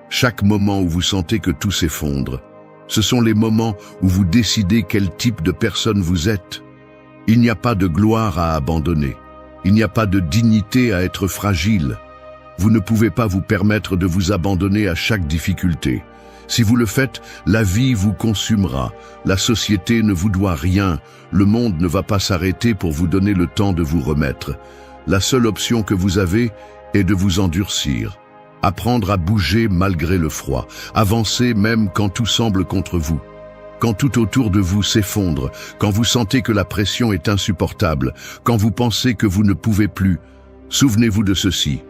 chaque moment où vous sentez que tout s'effondre, ce sont les moments où vous décidez quel type de personne vous êtes. Il n'y a pas de gloire à abandonner. Il n'y a pas de dignité à être fragile. Vous ne pouvez pas vous permettre de vous abandonner à chaque difficulté. Si vous le faites, la vie vous consumera. La société ne vous doit rien. Le monde ne va pas s'arrêter pour vous donner le temps de vous remettre. La seule option que vous avez est de vous endurcir. Apprendre à bouger malgré le froid. Avancer même quand tout semble contre vous. Quand tout autour de vous s'effondre, quand vous sentez que la pression est insupportable, quand vous pensez que vous ne pouvez plus, souvenez-vous de ceci.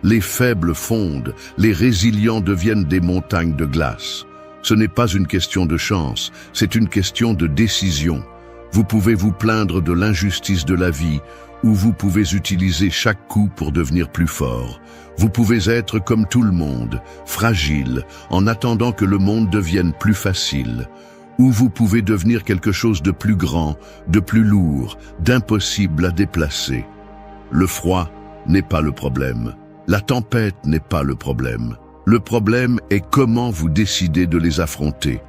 Les faibles fondent, les résilients deviennent des montagnes de glace. Ce n'est pas une question de chance, c'est une question de décision. Vous pouvez vous plaindre de l'injustice de la vie, ou vous pouvez utiliser chaque coup pour devenir plus fort. Vous pouvez être comme tout le monde, fragile, en attendant que le monde devienne plus facile. Ou vous pouvez devenir quelque chose de plus grand, de plus lourd, d'impossible à déplacer. Le froid n'est pas le problème. La tempête n'est pas le problème. Le problème est comment vous décidez de les affronter.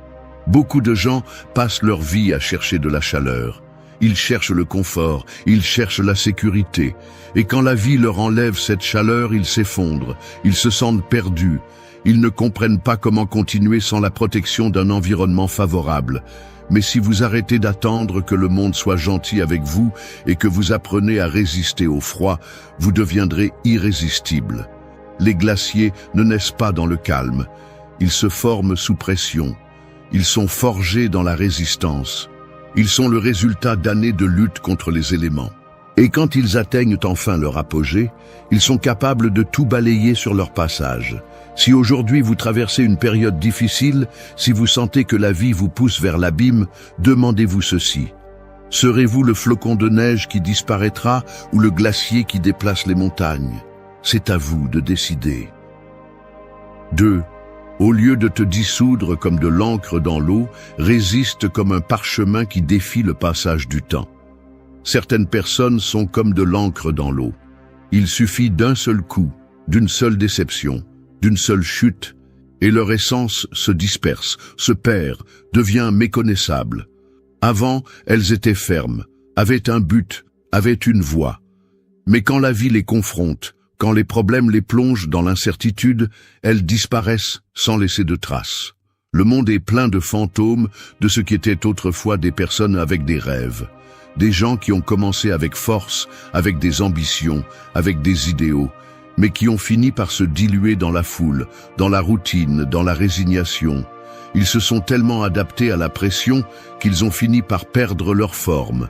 Beaucoup de gens passent leur vie à chercher de la chaleur. Ils cherchent le confort, ils cherchent la sécurité. Et quand la vie leur enlève cette chaleur, ils s'effondrent, ils se sentent perdus. Ils ne comprennent pas comment continuer sans la protection d'un environnement favorable. Mais si vous arrêtez d'attendre que le monde soit gentil avec vous et que vous apprenez à résister au froid, vous deviendrez irrésistible. Les glaciers ne naissent pas dans le calme. Ils se forment sous pression. Ils sont forgés dans la résistance. Ils sont le résultat d'années de lutte contre les éléments. Et quand ils atteignent enfin leur apogée, ils sont capables de tout balayer sur leur passage. Si aujourd'hui vous traversez une période difficile, si vous sentez que la vie vous pousse vers l'abîme, demandez-vous ceci. Serez-vous le flocon de neige qui disparaîtra ou le glacier qui déplace les montagnes? C'est à vous de décider. 2. Au lieu de te dissoudre comme de l'encre dans l'eau, résiste comme un parchemin qui défie le passage du temps. Certaines personnes sont comme de l'encre dans l'eau. Il suffit d'un seul coup, d'une seule déception, d'une seule chute, et leur essence se disperse, se perd, devient méconnaissable. Avant, elles étaient fermes, avaient un but, avaient une voie. Mais quand la vie les confronte, quand les problèmes les plongent dans l'incertitude, elles disparaissent sans laisser de traces. Le monde est plein de fantômes, de ce qui était autrefois des personnes avec des rêves. Des gens qui ont commencé avec force, avec des ambitions, avec des idéaux, mais qui ont fini par se diluer dans la foule, dans la routine, dans la résignation. Ils se sont tellement adaptés à la pression qu'ils ont fini par perdre leur forme.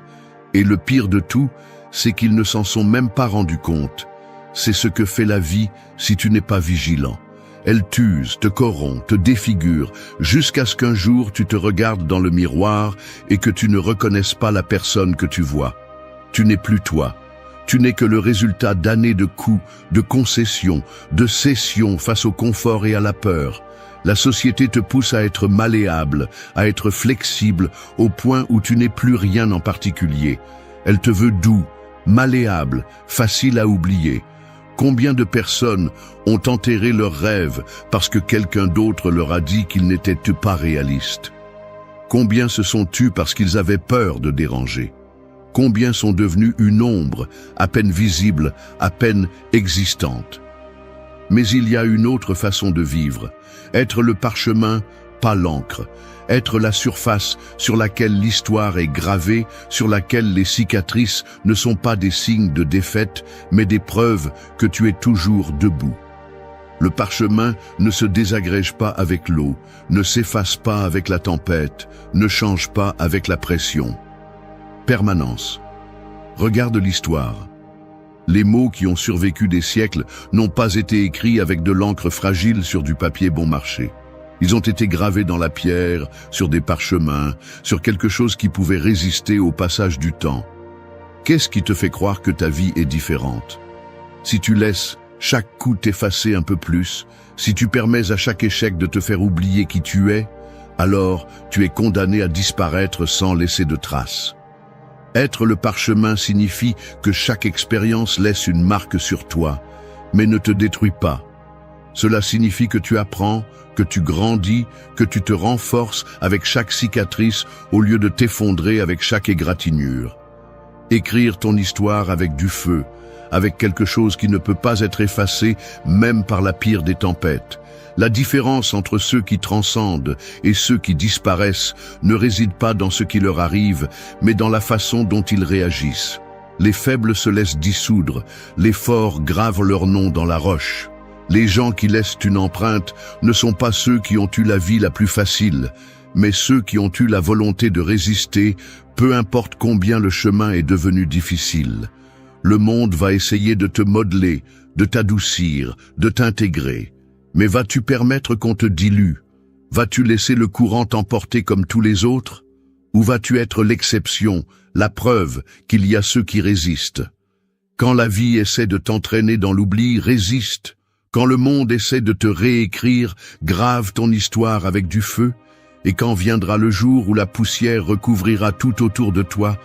Et le pire de tout, c'est qu'ils ne s'en sont même pas rendus compte. C'est ce que fait la vie si tu n'es pas vigilant. Elle t'use, te corrompt, te défigure, jusqu'à ce qu'un jour tu te regardes dans le miroir et que tu ne reconnaisses pas la personne que tu vois. Tu n'es plus toi. Tu n'es que le résultat d'années de coups, de concessions, de cessions face au confort et à la peur. La société te pousse à être malléable, à être flexible, au point où tu n'es plus rien en particulier. Elle te veut doux, malléable, facile à oublier. Combien de personnes ont enterré leurs rêves parce que quelqu'un d'autre leur a dit qu'ils n'étaient pas réalistes? Combien se sont tus parce qu'ils avaient peur de déranger? Combien sont devenus une ombre, à peine visible, à peine existante? Mais il y a une autre façon de vivre, être le parchemin, pas l'encre, être la surface sur laquelle l'histoire est gravée, sur laquelle les cicatrices ne sont pas des signes de défaite, mais des preuves que tu es toujours debout. Le parchemin ne se désagrège pas avec l'eau, ne s'efface pas avec la tempête, ne change pas avec la pression. Permanence. Regarde l'histoire. Les mots qui ont survécu des siècles n'ont pas été écrits avec de l'encre fragile sur du papier bon marché. Ils ont été gravés dans la pierre, sur des parchemins, sur quelque chose qui pouvait résister au passage du temps. Qu'est-ce qui te fait croire que ta vie est différente? Si tu laisses chaque coup t'effacer un peu plus, si tu permets à chaque échec de te faire oublier qui tu es, alors tu es condamné à disparaître sans laisser de traces. Être le parchemin signifie que chaque expérience laisse une marque sur toi, mais ne te détruit pas. Cela signifie que tu apprends, que tu grandis, que tu te renforces avec chaque cicatrice au lieu de t'effondrer avec chaque égratignure. Écrire ton histoire avec du feu, avec quelque chose qui ne peut pas être effacé même par la pire des tempêtes. La différence entre ceux qui transcendent et ceux qui disparaissent ne réside pas dans ce qui leur arrive, mais dans la façon dont ils réagissent. Les faibles se laissent dissoudre, les forts gravent leur nom dans la roche. Les gens qui laissent une empreinte ne sont pas ceux qui ont eu la vie la plus facile, mais ceux qui ont eu la volonté de résister, peu importe combien le chemin est devenu difficile. Le monde va essayer de te modeler, de t'adoucir, de t'intégrer. Mais vas-tu permettre qu'on te dilue? Vas-tu laisser le courant t'emporter comme tous les autres? Ou vas-tu être l'exception, la preuve qu'il y a ceux qui résistent? Quand la vie essaie de t'entraîner dans l'oubli, résiste. Quand le monde essaie de te réécrire, grave ton histoire avec du feu. Et quand viendra le jour où la poussière recouvrira tout autour de toi,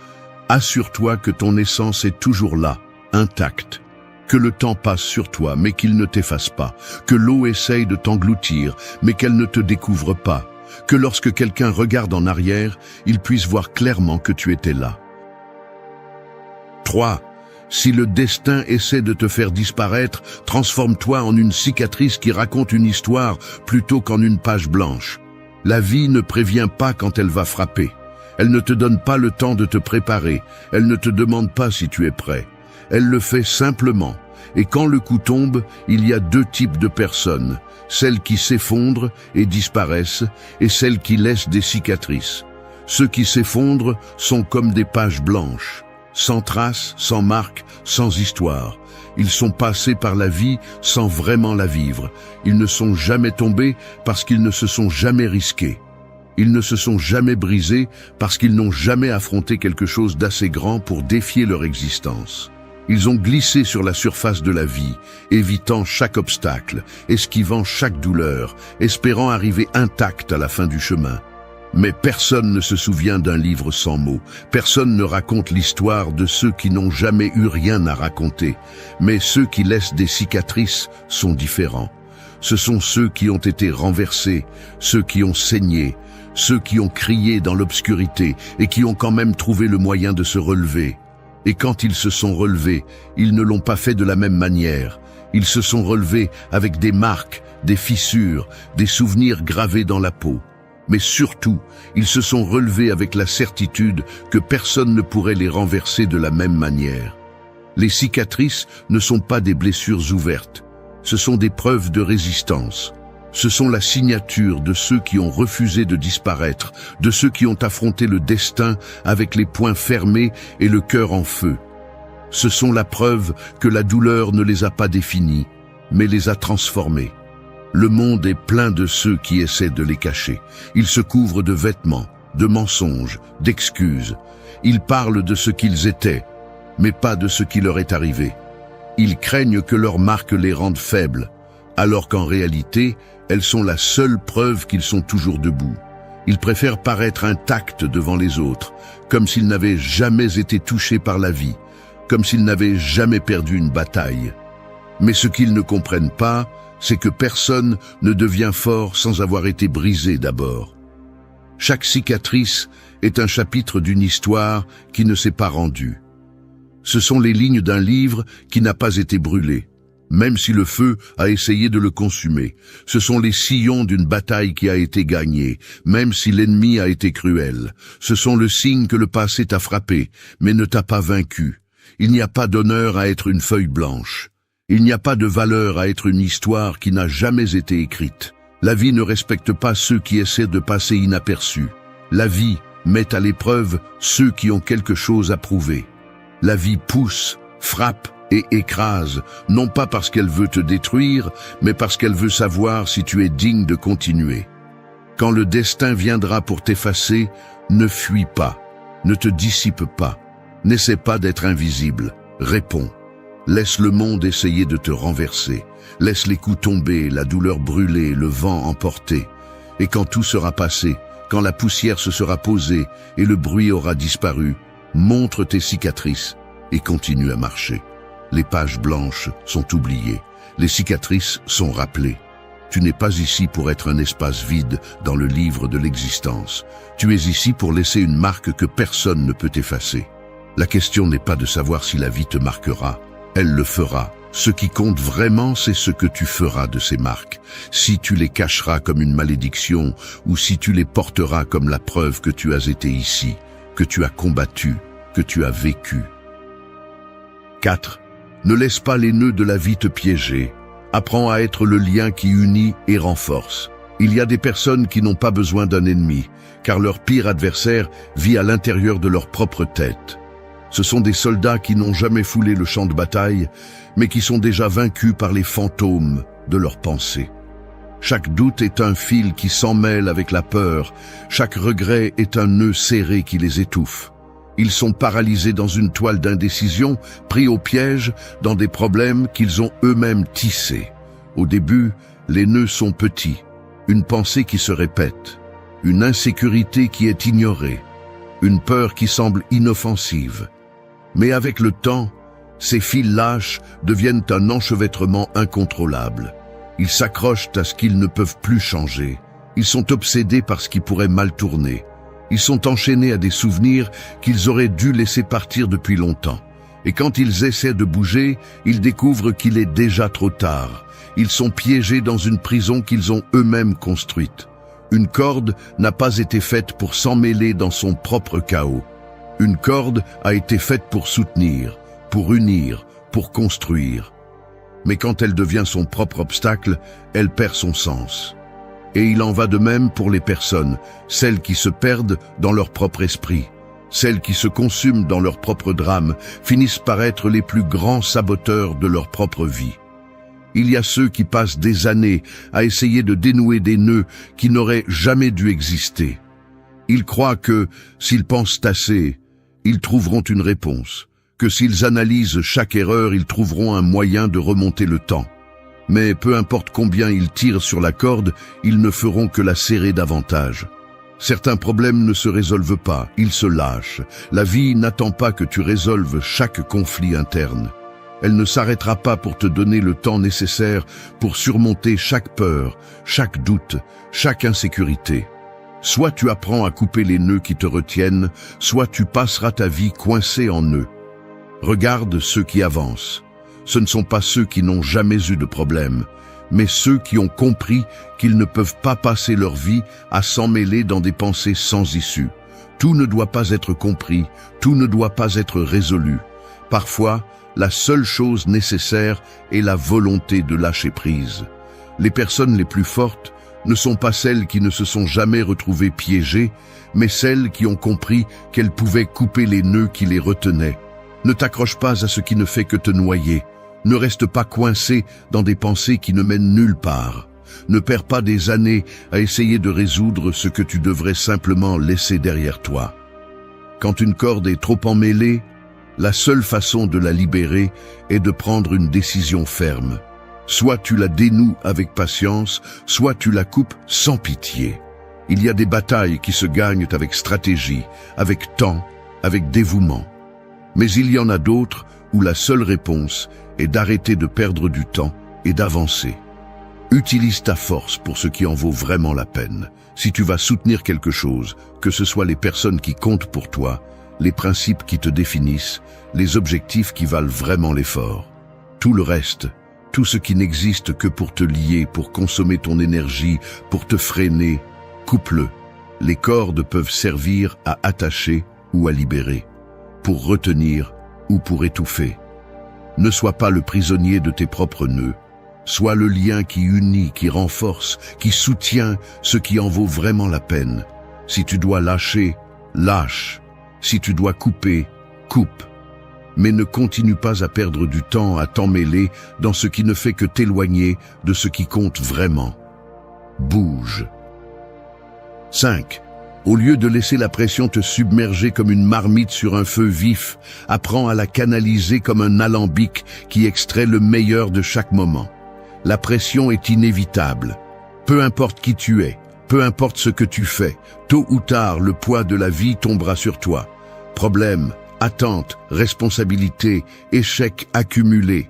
assure-toi que ton essence est toujours là, intacte. Que le temps passe sur toi, mais qu'il ne t'efface pas. Que l'eau essaye de t'engloutir, mais qu'elle ne te découvre pas. Que lorsque quelqu'un regarde en arrière, il puisse voir clairement que tu étais là. 3. Si le destin essaie de te faire disparaître, transforme-toi en une cicatrice qui raconte une histoire plutôt qu'en une page blanche. La vie ne prévient pas quand elle va frapper. Elle ne te donne pas le temps de te préparer. Elle ne te demande pas si tu es prêt. Elle le fait simplement. Et quand le coup tombe, il y a deux types de personnes. Celles qui s'effondrent et disparaissent, et celles qui laissent des cicatrices. Ceux qui s'effondrent sont comme des pages blanches. Sans traces, sans marques, sans histoire. Ils sont passés par la vie sans vraiment la vivre. Ils ne sont jamais tombés parce qu'ils ne se sont jamais risqués. Ils ne se sont jamais brisés parce qu'ils n'ont jamais affronté quelque chose d'assez grand pour défier leur existence. Ils ont glissé sur la surface de la vie, évitant chaque obstacle, esquivant chaque douleur, espérant arriver intact à la fin du chemin. Mais personne ne se souvient d'un livre sans mots. Personne ne raconte l'histoire de ceux qui n'ont jamais eu rien à raconter. Mais ceux qui laissent des cicatrices sont différents. Ce sont ceux qui ont été renversés, ceux qui ont saigné, ceux qui ont crié dans l'obscurité et qui ont quand même trouvé le moyen de se relever. Et quand ils se sont relevés, ils ne l'ont pas fait de la même manière. Ils se sont relevés avec des marques, des fissures, des souvenirs gravés dans la peau. Mais surtout, ils se sont relevés avec la certitude que personne ne pourrait les renverser de la même manière. Les cicatrices ne sont pas des blessures ouvertes, ce sont des preuves de résistance. Ce sont la signature de ceux qui ont refusé de disparaître, de ceux qui ont affronté le destin avec les poings fermés et le cœur en feu. Ce sont la preuve que la douleur ne les a pas définis, mais les a transformés. Le monde est plein de ceux qui essaient de les cacher. Ils se couvrent de vêtements, de mensonges, d'excuses. Ils parlent de ce qu'ils étaient, mais pas de ce qui leur est arrivé. Ils craignent que leur marque les rende faibles, alors qu'en réalité, elles sont la seule preuve qu'ils sont toujours debout. Ils préfèrent paraître intacts devant les autres, comme s'ils n'avaient jamais été touchés par la vie, comme s'ils n'avaient jamais perdu une bataille. Mais ce qu'ils ne comprennent pas, c'est que personne ne devient fort sans avoir été brisé d'abord. Chaque cicatrice est un chapitre d'une histoire qui ne s'est pas rendue. Ce sont les lignes d'un livre qui n'a pas été brûlé, même si le feu a essayé de le consumer. Ce sont les sillons d'une bataille qui a été gagnée, même si l'ennemi a été cruel. Ce sont le signe que le passé t'a frappé, mais ne t'a pas vaincu. Il n'y a pas d'honneur à être une feuille blanche. Il n'y a pas de valeur à être une histoire qui n'a jamais été écrite. La vie ne respecte pas ceux qui essaient de passer inaperçus. La vie met à l'épreuve ceux qui ont quelque chose à prouver. La vie pousse, frappe et écrase, non pas parce qu'elle veut te détruire, mais parce qu'elle veut savoir si tu es digne de continuer. Quand le destin viendra pour t'effacer, ne fuis pas, ne te dissipe pas, n'essaie pas d'être invisible, réponds. Laisse le monde essayer de te renverser. Laisse les coups tomber, la douleur brûler, le vent emporter. Et quand tout sera passé, quand la poussière se sera posée et le bruit aura disparu, montre tes cicatrices et continue à marcher. Les pages blanches sont oubliées. Les cicatrices sont rappelées. Tu n'es pas ici pour être un espace vide dans le livre de l'existence. Tu es ici pour laisser une marque que personne ne peut effacer. La question n'est pas de savoir si la vie te marquera. Elle le fera. Ce qui compte vraiment, c'est ce que tu feras de ces marques. Si tu les cacheras comme une malédiction, ou si tu les porteras comme la preuve que tu as été ici, que tu as combattu, que tu as vécu. 4. Ne laisse pas les nœuds de la vie te piéger. Apprends à être le lien qui unit et renforce. Il y a des personnes qui n'ont pas besoin d'un ennemi, car leur pire adversaire vit à l'intérieur de leur propre tête. Ce sont des soldats qui n'ont jamais foulé le champ de bataille, mais qui sont déjà vaincus par les fantômes de leurs pensées. Chaque doute est un fil qui s'emmêle avec la peur, chaque regret est un nœud serré qui les étouffe. Ils sont paralysés dans une toile d'indécision, pris au piège dans des problèmes qu'ils ont eux-mêmes tissés. Au début, les nœuds sont petits, une pensée qui se répète, une insécurité qui est ignorée, une peur qui semble inoffensive. Mais avec le temps, ces fils lâches deviennent un enchevêtrement incontrôlable. Ils s'accrochent à ce qu'ils ne peuvent plus changer. Ils sont obsédés par ce qui pourrait mal tourner. Ils sont enchaînés à des souvenirs qu'ils auraient dû laisser partir depuis longtemps. Et quand ils essaient de bouger, ils découvrent qu'il est déjà trop tard. Ils sont piégés dans une prison qu'ils ont eux-mêmes construite. Une corde n'a pas été faite pour s'emmêler dans son propre chaos. Une corde a été faite pour soutenir, pour unir, pour construire. Mais quand elle devient son propre obstacle, elle perd son sens. Et il en va de même pour les personnes, celles qui se perdent dans leur propre esprit, celles qui se consument dans leur propre drame, finissent par être les plus grands saboteurs de leur propre vie. Il y a ceux qui passent des années à essayer de dénouer des nœuds qui n'auraient jamais dû exister. Ils croient que, s'ils pensent assez, ils trouveront une réponse, que s'ils analysent chaque erreur, ils trouveront un moyen de remonter le temps. Mais peu importe combien ils tirent sur la corde, ils ne feront que la serrer davantage. Certains problèmes ne se résolvent pas, ils se lâchent. La vie n'attend pas que tu résolves chaque conflit interne. Elle ne s'arrêtera pas pour te donner le temps nécessaire pour surmonter chaque peur, chaque doute, chaque insécurité. Soit tu apprends à couper les nœuds qui te retiennent, soit tu passeras ta vie coincé en eux. Regarde ceux qui avancent. Ce ne sont pas ceux qui n'ont jamais eu de problème, mais ceux qui ont compris qu'ils ne peuvent pas passer leur vie à s'emmêler dans des pensées sans issue. Tout ne doit pas être compris, tout ne doit pas être résolu. Parfois, la seule chose nécessaire est la volonté de lâcher prise. Les personnes les plus fortes ne sont pas celles qui ne se sont jamais retrouvées piégées, mais celles qui ont compris qu'elles pouvaient couper les nœuds qui les retenaient. Ne t'accroche pas à ce qui ne fait que te noyer. Ne reste pas coincé dans des pensées qui ne mènent nulle part. Ne perds pas des années à essayer de résoudre ce que tu devrais simplement laisser derrière toi. Quand une corde est trop emmêlée, la seule façon de la libérer est de prendre une décision ferme. Soit tu la dénoues avec patience, soit tu la coupes sans pitié. Il y a des batailles qui se gagnent avec stratégie, avec temps, avec dévouement. Mais il y en a d'autres où la seule réponse est d'arrêter de perdre du temps et d'avancer. Utilise ta force pour ce qui en vaut vraiment la peine. Si tu vas soutenir quelque chose, que ce soit les personnes qui comptent pour toi, les principes qui te définissent, les objectifs qui valent vraiment l'effort. Tout le reste, tout ce qui n'existe que pour te lier, pour consommer ton énergie, pour te freiner, coupe-le. Les cordes peuvent servir à attacher ou à libérer, pour retenir ou pour étouffer. Ne sois pas le prisonnier de tes propres nœuds. Sois le lien qui unit, qui renforce, qui soutient ce qui en vaut vraiment la peine. Si tu dois lâcher, lâche. Si tu dois couper, coupe. Mais ne continue pas à perdre du temps à t'emmêler dans ce qui ne fait que t'éloigner de ce qui compte vraiment. Bouge. 5. Au lieu de laisser la pression te submerger comme une marmite sur un feu vif, apprends à la canaliser comme un alambic qui extrait le meilleur de chaque moment. La pression est inévitable. Peu importe qui tu es, peu importe ce que tu fais, tôt ou tard, le poids de la vie tombera sur toi. Problèmes, attentes, responsabilités, échecs accumulés.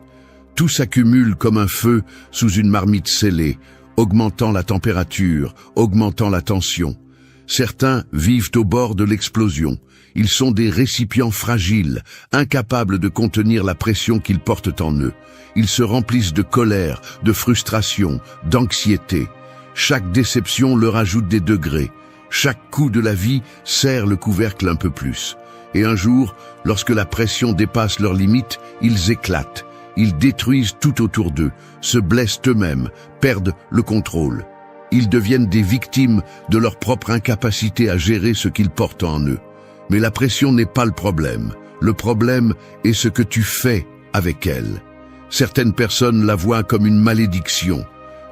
Tout s'accumule comme un feu sous une marmite scellée, augmentant la température, augmentant la tension. Certains vivent au bord de l'explosion. Ils sont des récipients fragiles, incapables de contenir la pression qu'ils portent en eux. Ils se remplissent de colère, de frustration, d'anxiété. Chaque déception leur ajoute des degrés. Chaque coup de la vie serre le couvercle un peu plus. Et un jour, lorsque la pression dépasse leurs limites, ils éclatent. Ils détruisent tout autour d'eux, se blessent eux-mêmes, perdent le contrôle. Ils deviennent des victimes de leur propre incapacité à gérer ce qu'ils portent en eux. Mais la pression n'est pas le problème. Le problème est ce que tu fais avec elle. Certaines personnes la voient comme une malédiction,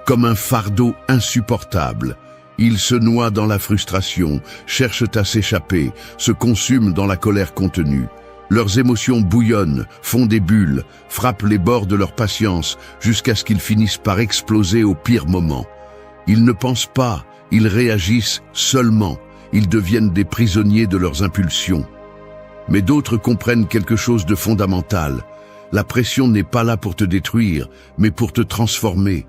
comme un fardeau insupportable. Ils se noient dans la frustration, cherchent à s'échapper, se consument dans la colère contenue. Leurs émotions bouillonnent, font des bulles, frappent les bords de leur patience jusqu'à ce qu'ils finissent par exploser au pire moment. Ils ne pensent pas, ils réagissent seulement. Ils deviennent des prisonniers de leurs impulsions. Mais d'autres comprennent quelque chose de fondamental. La pression n'est pas là pour te détruire, mais pour te transformer.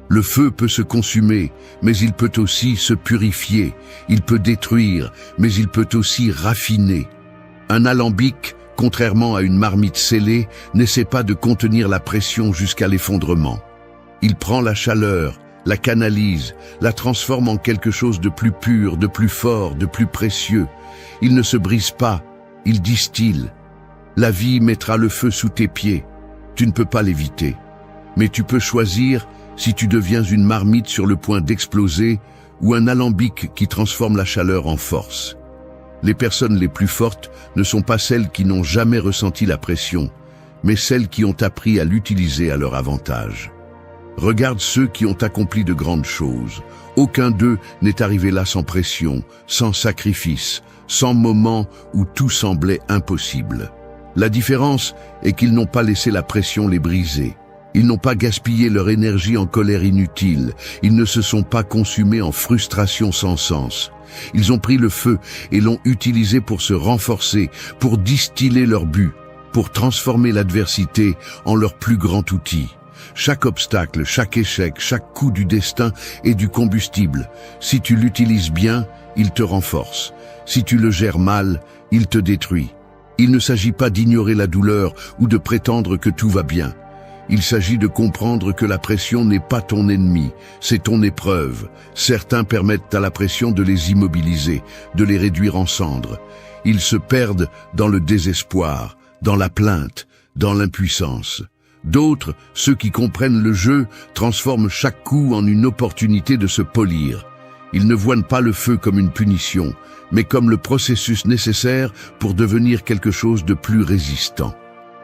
Le feu peut se consumer, mais il peut aussi se purifier. Il peut détruire, mais il peut aussi raffiner. Un alambic, contrairement à une marmite scellée, n'essaie pas de contenir la pression jusqu'à l'effondrement. Il prend la chaleur, la canalise, la transforme en quelque chose de plus pur, de plus fort, de plus précieux. Il ne se brise pas, il distille. La vie mettra le feu sous tes pieds. Tu ne peux pas l'éviter. Mais tu peux choisir si tu deviens une marmite sur le point d'exploser ou un alambic qui transforme la chaleur en force. Les personnes les plus fortes ne sont pas celles qui n'ont jamais ressenti la pression, mais celles qui ont appris à l'utiliser à leur avantage. Regarde ceux qui ont accompli de grandes choses. Aucun d'eux n'est arrivé là sans pression, sans sacrifice, sans moment où tout semblait impossible. La différence est qu'ils n'ont pas laissé la pression les briser. Ils n'ont pas gaspillé leur énergie en colère inutile. Ils ne se sont pas consumés en frustration sans sens. Ils ont pris le feu et l'ont utilisé pour se renforcer, pour distiller leur but, pour transformer l'adversité en leur plus grand outil. Chaque obstacle, chaque échec, chaque coup du destin est du combustible. Si tu l'utilises bien, il te renforce. Si tu le gères mal, il te détruit. Il ne s'agit pas d'ignorer la douleur ou de prétendre que tout va bien. Il s'agit de comprendre que la pression n'est pas ton ennemi, c'est ton épreuve. Certains permettent à la pression de les immobiliser, de les réduire en cendres. Ils se perdent dans le désespoir, dans la plainte, dans l'impuissance. D'autres, ceux qui comprennent le jeu, transforment chaque coup en une opportunité de se polir. Ils ne voient pas le feu comme une punition, mais comme le processus nécessaire pour devenir quelque chose de plus résistant.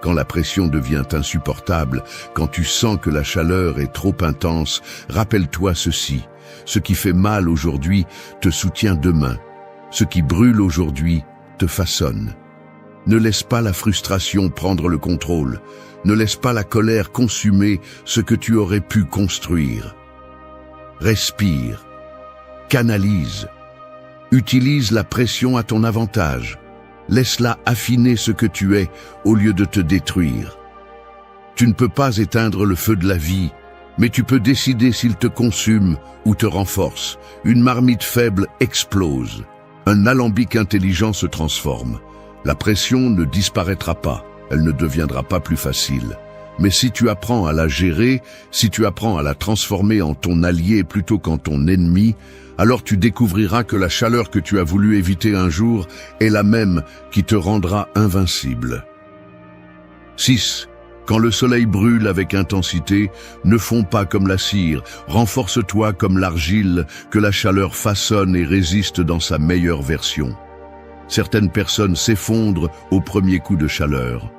Quand la pression devient insupportable, quand tu sens que la chaleur est trop intense, rappelle-toi ceci. Ce qui fait mal aujourd'hui te soutient demain. Ce qui brûle aujourd'hui te façonne. Ne laisse pas la frustration prendre le contrôle. Ne laisse pas la colère consumer ce que tu aurais pu construire. Respire. Canalise. Utilise la pression à ton avantage. Laisse-la affiner ce que tu es au lieu de te détruire. Tu ne peux pas éteindre le feu de la vie, mais tu peux décider s'il te consume ou te renforce. Une marmite faible explose. Un alambic intelligent se transforme. La pression ne disparaîtra pas, elle ne deviendra pas plus facile. Mais si tu apprends à la gérer, si tu apprends à la transformer en ton allié plutôt qu'en ton ennemi, alors tu découvriras que la chaleur que tu as voulu éviter un jour est la même qui te rendra invincible. 6. Quand le soleil brûle avec intensité, ne fonds pas comme la cire, renforce-toi comme l'argile que la chaleur façonne et résiste dans sa meilleure version. Certaines personnes s'effondrent au premier coup de chaleur.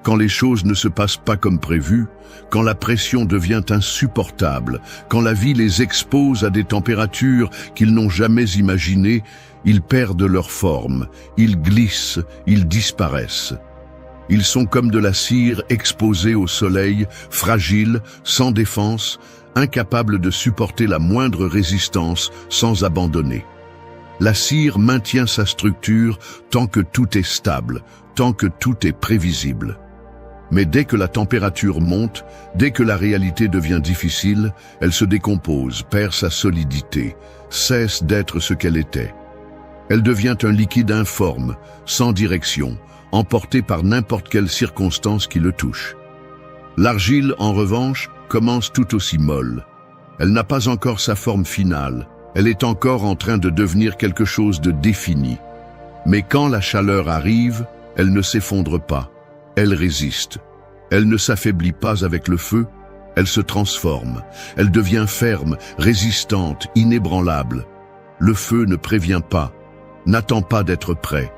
Quand les choses ne se passent pas comme prévu, quand la pression devient insupportable, quand la vie les expose à des températures qu'ils n'ont jamais imaginées, ils perdent leur forme, ils glissent, ils disparaissent. Ils sont comme de la cire exposée au soleil, fragiles, sans défense, incapables de supporter la moindre résistance sans abandonner. La cire maintient sa structure tant que tout est stable, tant que tout est prévisible. Mais dès que la température monte, dès que la réalité devient difficile, elle se décompose, perd sa solidité, cesse d'être ce qu'elle était. Elle devient un liquide informe, sans direction, emporté par n'importe quelle circonstance qui le touche. L'argile, en revanche, commence tout aussi molle. Elle n'a pas encore sa forme finale, elle est encore en train de devenir quelque chose de défini. Mais quand la chaleur arrive, elle ne s'effondre pas. Elle résiste. Elle ne s'affaiblit pas avec le feu, elle se transforme. Elle devient ferme, résistante, inébranlable. Le feu ne prévient pas, n'attend pas d'être prêt.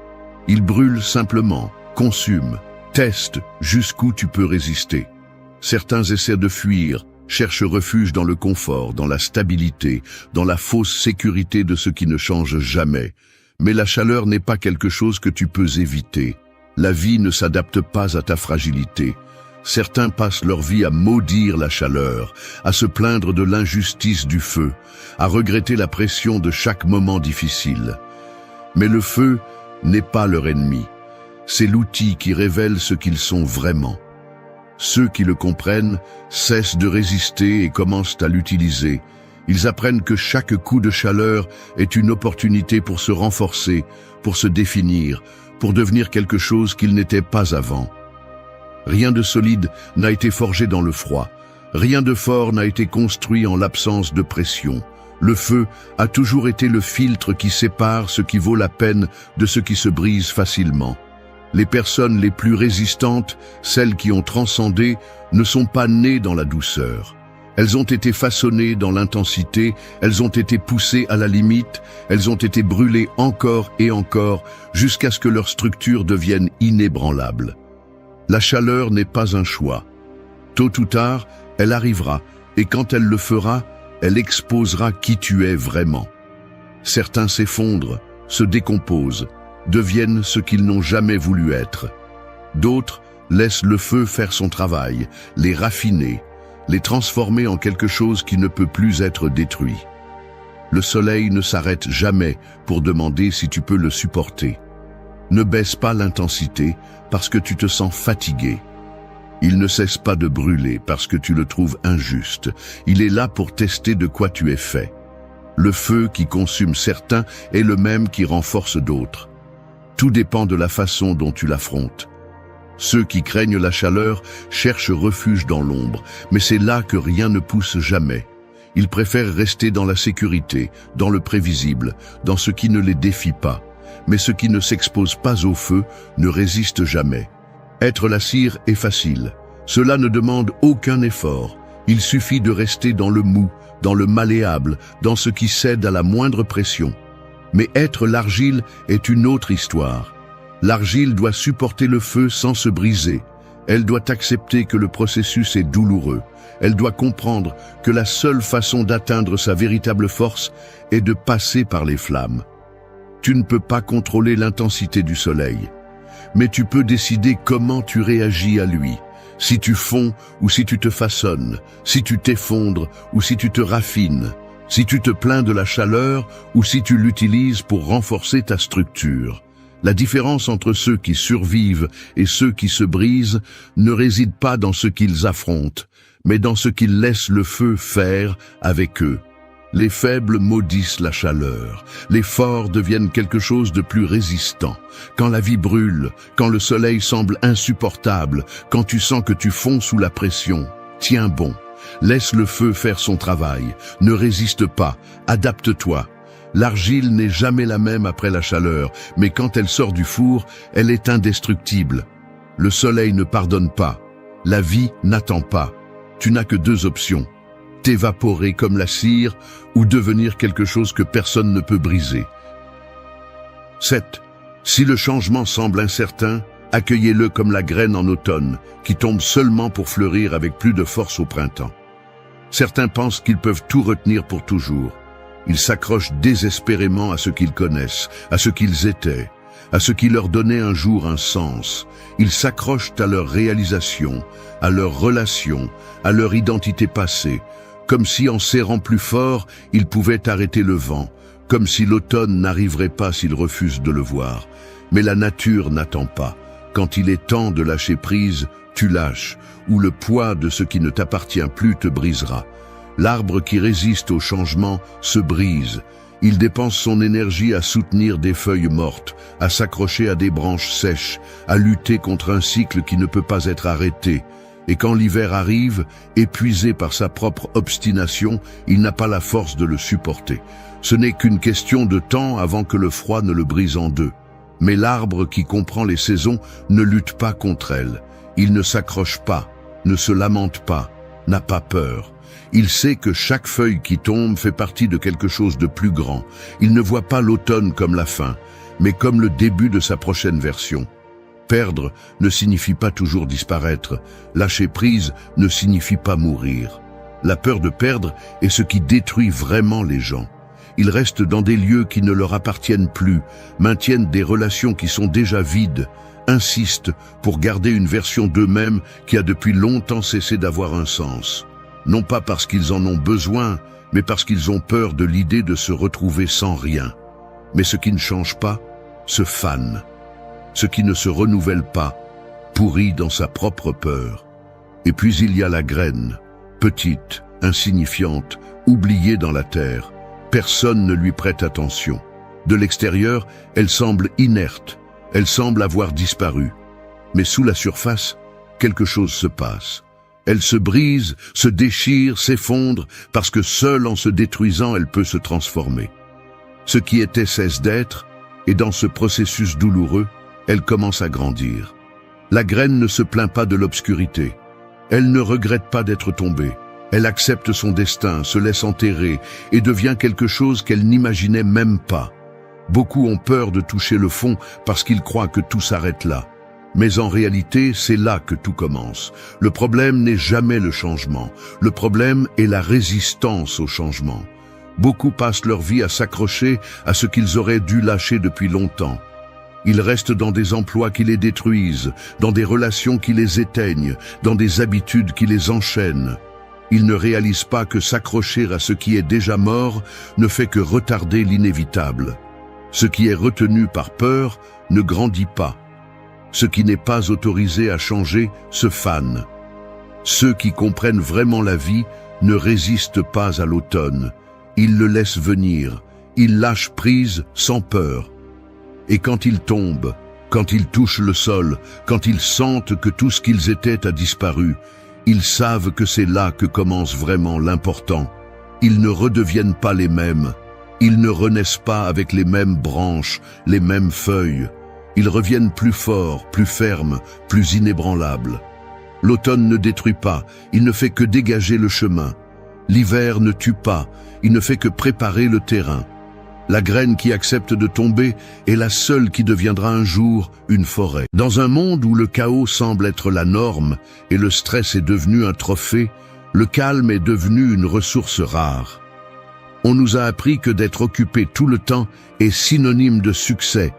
Il brûle simplement, consume, teste jusqu'où tu peux résister. Certains essaient de fuir, cherchent refuge dans le confort, dans la stabilité, dans la fausse sécurité de ce qui ne change jamais. Mais la chaleur n'est pas quelque chose que tu peux éviter. La vie ne s'adapte pas à ta fragilité. Certains passent leur vie à maudire la chaleur, à se plaindre de l'injustice du feu, à regretter la pression de chaque moment difficile. Mais le feu n'est pas leur ennemi. C'est l'outil qui révèle ce qu'ils sont vraiment. Ceux qui le comprennent cessent de résister et commencent à l'utiliser. Ils apprennent que chaque coup de chaleur est une opportunité pour se renforcer, pour se définir, pour devenir quelque chose qu'il n'était pas avant. Rien de solide n'a été forgé dans le froid. Rien de fort n'a été construit en l'absence de pression. Le feu a toujours été le filtre qui sépare ce qui vaut la peine de ce qui se brise facilement. Les personnes les plus résistantes, celles qui ont transcendé, ne sont pas nées dans la douceur. Elles ont été façonnées dans l'intensité, elles ont été poussées à la limite, elles ont été brûlées encore et encore, jusqu'à ce que leur structure devienne inébranlable. La chaleur n'est pas un choix. Tôt ou tard, elle arrivera, et quand elle le fera, elle exposera qui tu es vraiment. Certains s'effondrent, se décomposent, deviennent ce qu'ils n'ont jamais voulu être. D'autres laissent le feu faire son travail, les raffiner, les transformer en quelque chose qui ne peut plus être détruit. Le soleil ne s'arrête jamais pour demander si tu peux le supporter. Ne baisse pas l'intensité parce que tu te sens fatigué. Il ne cesse pas de brûler parce que tu le trouves injuste. Il est là pour tester de quoi tu es fait. Le feu qui consume certains est le même qui renforce d'autres. Tout dépend de la façon dont tu l'affrontes. Ceux qui craignent la chaleur cherchent refuge dans l'ombre, mais c'est là que rien ne pousse jamais. Ils préfèrent rester dans la sécurité, dans le prévisible, dans ce qui ne les défie pas. Mais ce qui ne s'expose pas au feu ne résiste jamais. Être la cire est facile. Cela ne demande aucun effort. Il suffit de rester dans le mou, dans le malléable, dans ce qui cède à la moindre pression. Mais être l'argile est une autre histoire. L'argile doit supporter le feu sans se briser. Elle doit accepter que le processus est douloureux. Elle doit comprendre que la seule façon d'atteindre sa véritable force est de passer par les flammes. Tu ne peux pas contrôler l'intensité du soleil, mais tu peux décider comment tu réagis à lui. Si tu fonds ou si tu te façonnes, si tu t'effondres ou si tu te raffines, si tu te plains de la chaleur ou si tu l'utilises pour renforcer ta structure. La différence entre ceux qui survivent et ceux qui se brisent ne réside pas dans ce qu'ils affrontent, mais dans ce qu'ils laissent le feu faire avec eux. Les faibles maudissent la chaleur, les forts deviennent quelque chose de plus résistant. Quand la vie brûle, quand le soleil semble insupportable, quand tu sens que tu fonds sous la pression, tiens bon, laisse le feu faire son travail, ne résiste pas, adapte-toi. L'argile n'est jamais la même après la chaleur, mais quand elle sort du four, elle est indestructible. Le soleil ne pardonne pas, la vie n'attend pas. Tu n'as que deux options. T'évaporer comme la cire ou devenir quelque chose que personne ne peut briser. 7. Si le changement semble incertain, accueillez-le comme la graine en automne, qui tombe seulement pour fleurir avec plus de force au printemps. Certains pensent qu'ils peuvent tout retenir pour toujours. Ils s'accrochent désespérément à ce qu'ils connaissent, à ce qu'ils étaient, à ce qui leur donnait un jour un sens. Ils s'accrochent à leur réalisation, à leurs relations, à leur identité passée, comme si en serrant plus fort, ils pouvaient arrêter le vent, comme si l'automne n'arriverait pas s'ils refusent de le voir. Mais la nature n'attend pas. Quand il est temps de lâcher prise, tu lâches, ou le poids de ce qui ne t'appartient plus te brisera. L'arbre qui résiste au changement se brise. Il dépense son énergie à soutenir des feuilles mortes, à s'accrocher à des branches sèches, à lutter contre un cycle qui ne peut pas être arrêté. Et quand l'hiver arrive, épuisé par sa propre obstination, il n'a pas la force de le supporter. Ce n'est qu'une question de temps avant que le froid ne le brise en deux. Mais l'arbre qui comprend les saisons ne lutte pas contre elles. Il ne s'accroche pas, ne se lamente pas, n'a pas peur. Il sait que chaque feuille qui tombe fait partie de quelque chose de plus grand. Il ne voit pas l'automne comme la fin, mais comme le début de sa prochaine version. Perdre ne signifie pas toujours disparaître. Lâcher prise ne signifie pas mourir. La peur de perdre est ce qui détruit vraiment les gens. Ils restent dans des lieux qui ne leur appartiennent plus, maintiennent des relations qui sont déjà vides, insistent pour garder une version d'eux-mêmes qui a depuis longtemps cessé d'avoir un sens. Non pas parce qu'ils en ont besoin, mais parce qu'ils ont peur de l'idée de se retrouver sans rien. Mais ce qui ne change pas, se fane. Ce qui ne se renouvelle pas, pourrit dans sa propre peur. Et puis il y a la graine, petite, insignifiante, oubliée dans la terre. Personne ne lui prête attention. De l'extérieur, elle semble inerte, elle semble avoir disparu. Mais sous la surface, quelque chose se passe. Elle se brise, se déchire, s'effondre, parce que seule en se détruisant, elle peut se transformer. Ce qui était cesse d'être, et dans ce processus douloureux, elle commence à grandir. La graine ne se plaint pas de l'obscurité. Elle ne regrette pas d'être tombée. Elle accepte son destin, se laisse enterrer et devient quelque chose qu'elle n'imaginait même pas. Beaucoup ont peur de toucher le fond parce qu'ils croient que tout s'arrête là. Mais en réalité, c'est là que tout commence. Le problème n'est jamais le changement. Le problème est la résistance au changement. Beaucoup passent leur vie à s'accrocher à ce qu'ils auraient dû lâcher depuis longtemps. Ils restent dans des emplois qui les détruisent, dans des relations qui les éteignent, dans des habitudes qui les enchaînent. Ils ne réalisent pas que s'accrocher à ce qui est déjà mort ne fait que retarder l'inévitable. Ce qui est retenu par peur ne grandit pas. Ce qui n'est pas autorisé à changer se fane. Ceux qui comprennent vraiment la vie ne résistent pas à l'automne. Ils le laissent venir, ils lâchent prise sans peur. Et quand ils tombent, quand ils touchent le sol, quand ils sentent que tout ce qu'ils étaient a disparu, ils savent que c'est là que commence vraiment l'important. Ils ne redeviennent pas les mêmes. Ils ne renaissent pas avec les mêmes branches, les mêmes feuilles. Ils reviennent plus forts, plus fermes, plus inébranlables. L'automne ne détruit pas, il ne fait que dégager le chemin. L'hiver ne tue pas, il ne fait que préparer le terrain. La graine qui accepte de tomber est la seule qui deviendra un jour une forêt. Dans un monde où le chaos semble être la norme et le stress est devenu un trophée, le calme est devenu une ressource rare. On nous a appris que d'être occupé tout le temps est synonyme de succès,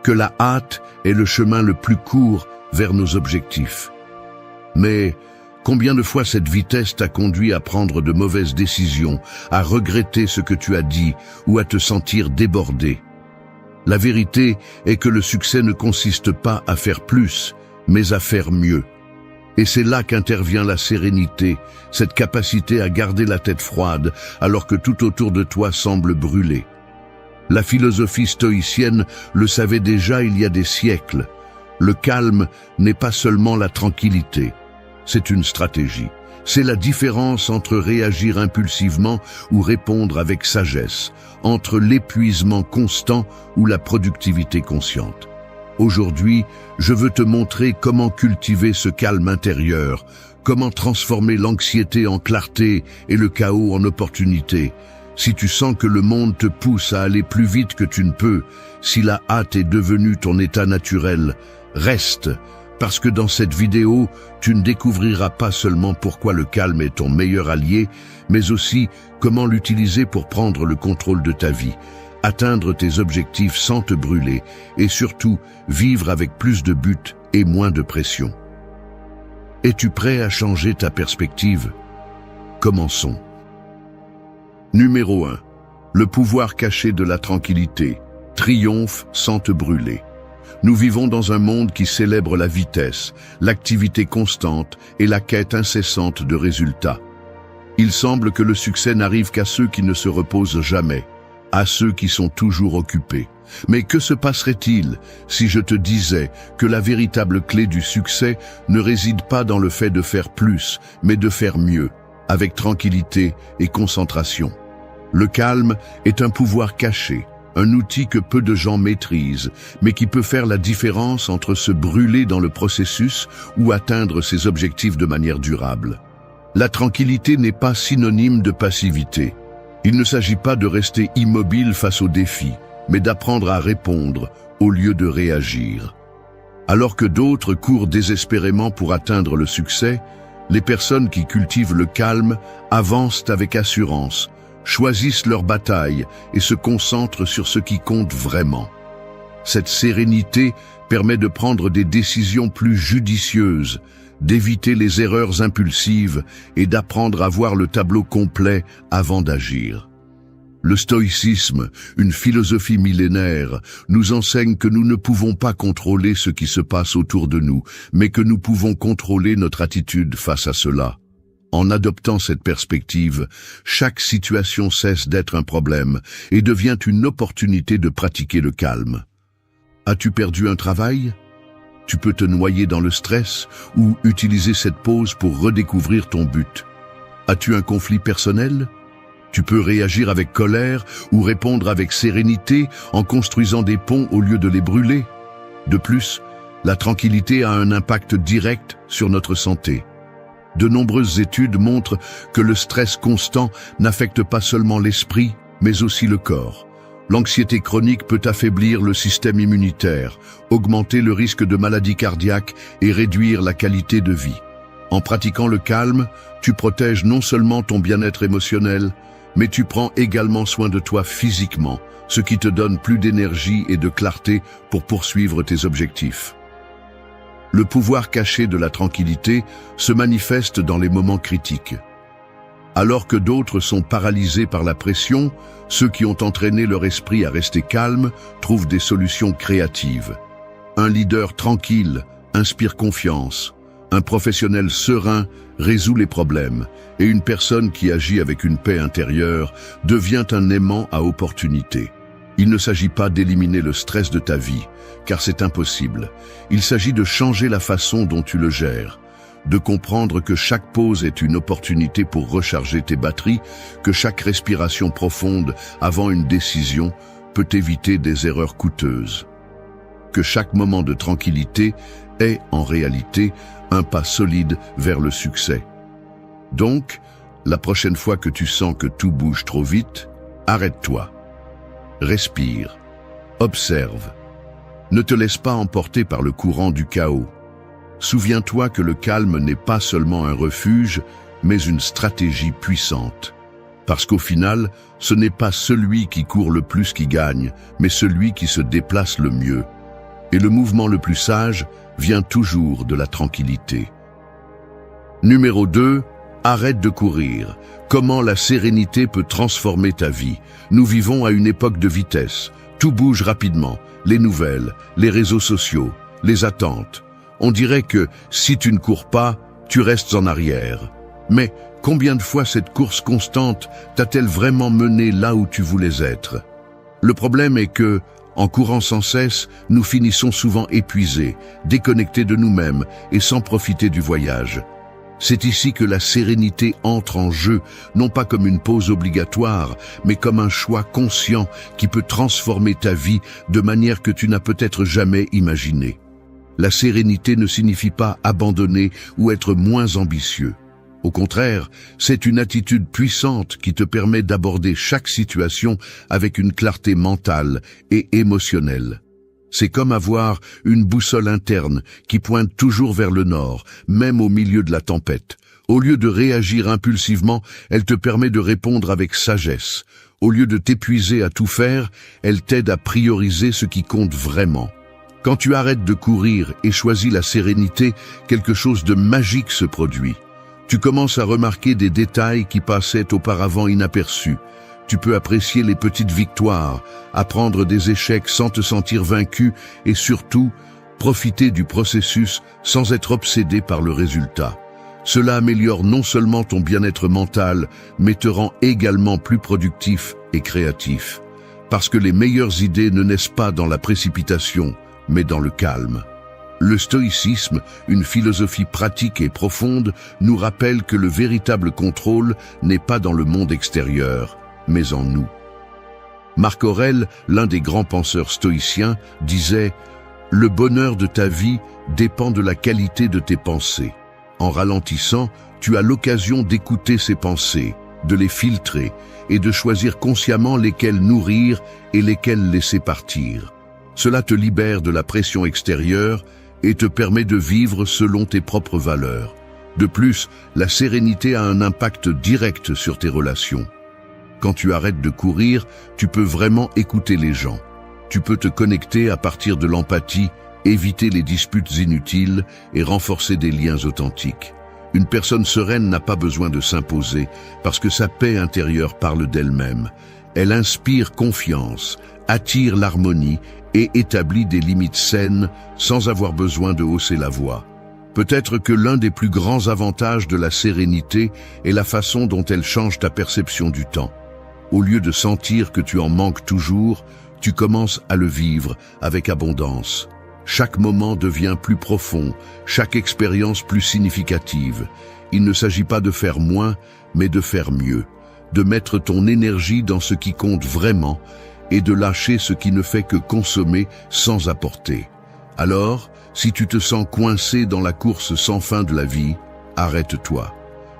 que la hâte est le chemin le plus court vers nos objectifs. Mais combien de fois cette vitesse t'a conduit à prendre de mauvaises décisions, à regretter ce que tu as dit ou à te sentir débordé? La vérité est que le succès ne consiste pas à faire plus, mais à faire mieux. Et c'est là qu'intervient la sérénité, cette capacité à garder la tête froide alors que tout autour de toi semble brûler. La philosophie stoïcienne le savait déjà il y a des siècles. Le calme n'est pas seulement la tranquillité, c'est une stratégie. C'est la différence entre réagir impulsivement ou répondre avec sagesse, entre l'épuisement constant ou la productivité consciente. Aujourd'hui, je veux te montrer comment cultiver ce calme intérieur, comment transformer l'anxiété en clarté et le chaos en opportunité. Si tu sens que le monde te pousse à aller plus vite que tu ne peux, si la hâte est devenue ton état naturel, reste, parce que dans cette vidéo, tu ne découvriras pas seulement pourquoi le calme est ton meilleur allié, mais aussi comment l'utiliser pour prendre le contrôle de ta vie, atteindre tes objectifs sans te brûler et surtout vivre avec plus de buts et moins de pression. Es-tu prêt à changer ta perspective? Commençons. Numéro 1. Le pouvoir caché de la tranquillité. Triomphe sans te brûler. Nous vivons dans un monde qui célèbre la vitesse, l'activité constante et la quête incessante de résultats. Il semble que le succès n'arrive qu'à ceux qui ne se reposent jamais, à ceux qui sont toujours occupés. Mais que se passerait-il si je te disais que la véritable clé du succès ne réside pas dans le fait de faire plus, mais de faire mieux, avec tranquillité et concentration? Le calme est un pouvoir caché, un outil que peu de gens maîtrisent, mais qui peut faire la différence entre se brûler dans le processus ou atteindre ses objectifs de manière durable. La tranquillité n'est pas synonyme de passivité. Il ne s'agit pas de rester immobile face aux défis, mais d'apprendre à répondre au lieu de réagir. Alors que d'autres courent désespérément pour atteindre le succès, les personnes qui cultivent le calme avancent avec assurance, choisissent leur bataille et se concentrent sur ce qui compte vraiment. Cette sérénité permet de prendre des décisions plus judicieuses, d'éviter les erreurs impulsives et d'apprendre à voir le tableau complet avant d'agir. Le stoïcisme, une philosophie millénaire, nous enseigne que nous ne pouvons pas contrôler ce qui se passe autour de nous, mais que nous pouvons contrôler notre attitude face à cela. En adoptant cette perspective, chaque situation cesse d'être un problème et devient une opportunité de pratiquer le calme. As-tu perdu un travail ? Tu peux te noyer dans le stress ou utiliser cette pause pour redécouvrir ton but. As-tu un conflit personnel ? Tu peux réagir avec colère ou répondre avec sérénité en construisant des ponts au lieu de les brûler. De plus, la tranquillité a un impact direct sur notre santé. De nombreuses études montrent que le stress constant n'affecte pas seulement l'esprit, mais aussi le corps. L'anxiété chronique peut affaiblir le système immunitaire, augmenter le risque de maladies cardiaques et réduire la qualité de vie. En pratiquant le calme, tu protèges non seulement ton bien-être émotionnel, mais tu prends également soin de toi physiquement, ce qui te donne plus d'énergie et de clarté pour poursuivre tes objectifs. Le pouvoir caché de la tranquillité se manifeste dans les moments critiques. Alors que d'autres sont paralysés par la pression, ceux qui ont entraîné leur esprit à rester calme trouvent des solutions créatives. Un leader tranquille inspire confiance, un professionnel serein résout les problèmes, et une personne qui agit avec une paix intérieure devient un aimant à opportunité. Il ne s'agit pas d'éliminer le stress de ta vie, car c'est impossible. Il s'agit de changer la façon dont tu le gères, de comprendre que chaque pause est une opportunité pour recharger tes batteries, que chaque respiration profonde avant une décision peut éviter des erreurs coûteuses, que chaque moment de tranquillité est, en réalité, un pas solide vers le succès. Donc, la prochaine fois que tu sens que tout bouge trop vite, arrête-toi. Respire. Observe. Ne te laisse pas emporter par le courant du chaos. Souviens-toi que le calme n'est pas seulement un refuge, mais une stratégie puissante. Parce qu'au final, ce n'est pas celui qui court le plus qui gagne, mais celui qui se déplace le mieux. Et le mouvement le plus sage vient toujours de la tranquillité. Numéro 2, arrête de courir. Comment la sérénité peut transformer ta vie? Nous vivons à une époque de vitesse. Tout bouge rapidement. Les nouvelles, les réseaux sociaux, les attentes. On dirait que si tu ne cours pas, tu restes en arrière. Mais combien de fois cette course constante t'a-t-elle vraiment mené là où tu voulais être? Le problème est que, en courant sans cesse, nous finissons souvent épuisés, déconnectés de nous-mêmes et sans profiter du voyage. C'est ici que la sérénité entre en jeu, non pas comme une pause obligatoire, mais comme un choix conscient qui peut transformer ta vie de manière que tu n'as peut-être jamais imaginée. La sérénité ne signifie pas abandonner ou être moins ambitieux. Au contraire, c'est une attitude puissante qui te permet d'aborder chaque situation avec une clarté mentale et émotionnelle. C'est comme avoir une boussole interne qui pointe toujours vers le nord, même au milieu de la tempête. Au lieu de réagir impulsivement, elle te permet de répondre avec sagesse. Au lieu de t'épuiser à tout faire, elle t'aide à prioriser ce qui compte vraiment. Quand tu arrêtes de courir et choisis la sérénité, quelque chose de magique se produit. Tu commences à remarquer des détails qui passaient auparavant inaperçus. Tu peux apprécier les petites victoires, apprendre des échecs sans te sentir vaincu et surtout, profiter du processus sans être obsédé par le résultat. Cela améliore non seulement ton bien-être mental, mais te rend également plus productif et créatif. Parce que les meilleures idées ne naissent pas dans la précipitation, mais dans le calme. Le stoïcisme, une philosophie pratique et profonde, nous rappelle que le véritable contrôle n'est pas dans le monde extérieur, mais en nous. Marc Aurèle, l'un des grands penseurs stoïciens, disait « Le bonheur de ta vie dépend de la qualité de tes pensées. En ralentissant, tu as l'occasion d'écouter ces pensées, de les filtrer et de choisir consciemment lesquelles nourrir et lesquelles laisser partir. Cela te libère de la pression extérieure et te permet de vivre selon tes propres valeurs. De plus, la sérénité a un impact direct sur tes relations. Quand tu arrêtes de courir, tu peux vraiment écouter les gens. Tu peux te connecter à partir de l'empathie, éviter les disputes inutiles et renforcer des liens authentiques. Une personne sereine n'a pas besoin de s'imposer parce que sa paix intérieure parle d'elle-même. Elle inspire confiance, attire l'harmonie et établit des limites saines sans avoir besoin de hausser la voix. Peut-être que l'un des plus grands avantages de la sérénité est la façon dont elle change ta perception du temps. Au lieu de sentir que tu en manques toujours, tu commences à le vivre avec abondance. Chaque moment devient plus profond, chaque expérience plus significative. Il ne s'agit pas de faire moins, mais de faire mieux, de mettre ton énergie dans ce qui compte vraiment et de lâcher ce qui ne fait que consommer sans apporter. Alors, si tu te sens coincé dans la course sans fin de la vie, arrête-toi.